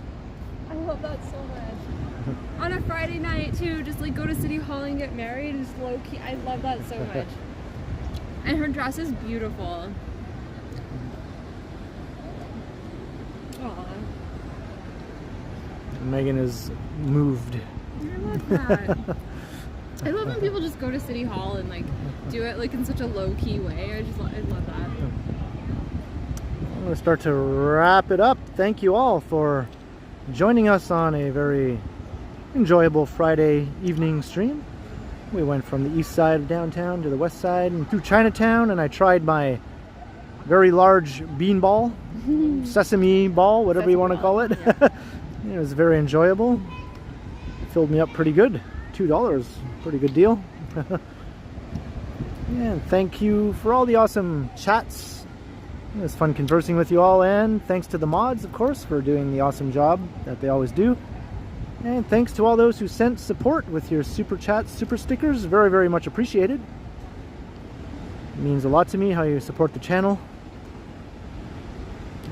I love that so much. On a Friday night, too, just, like, go to City Hall and get married is low-key. I love that so much. And her dress is beautiful. Aw. Meghan is moved. I love that. I love when people just go to City Hall and, like, do it, like, in such a low-key way. I love that. I'm going to start to wrap it up. Thank you all for joining us on a very enjoyable Friday evening stream. We went from the east side of downtown to the west side and through Chinatown, and I tried my very large bean ball, sesame ball, whatever you want to call it. Yeah. It was very enjoyable. It filled me up pretty good. $2, pretty good deal. And thank you for all the awesome chats. It was fun conversing with you all, and thanks to the mods, of course, for doing the awesome job that they always do. And thanks to all those who sent support with your super chats, super stickers. Very, very much appreciated. It means a lot to me how you support the channel.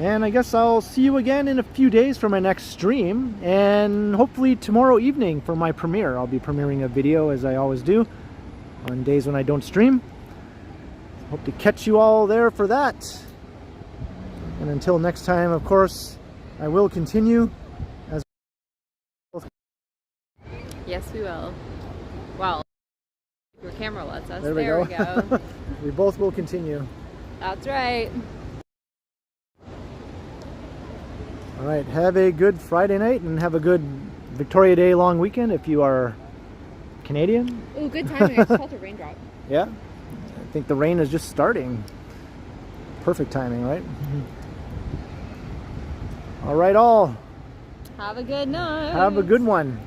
And I guess I'll see you again in a few days for my next stream, and hopefully tomorrow evening for my premiere. I'll be premiering a video, as I always do, on days when I don't stream. Hope to catch you all there for that. And until next time, of course, I will continue as... Yes, we will. Well, your camera lets us. There we go. We both will continue. That's right. All right, have a good Friday night and have a good Victoria Day long weekend if you are Canadian. Ooh, good timing. I just felt a raindrop. Yeah, I think the rain is just starting. Perfect timing, right? All right, all. Have a good night. Have a good one.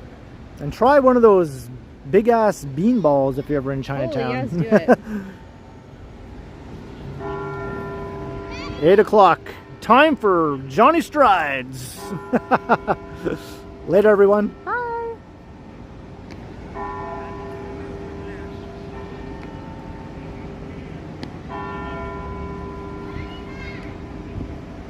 And try one of those big ass bean balls if you're ever in Chinatown. Oh, yes, do it. 8 o'clock. Time for Johnny Strides. Later, everyone. Bye.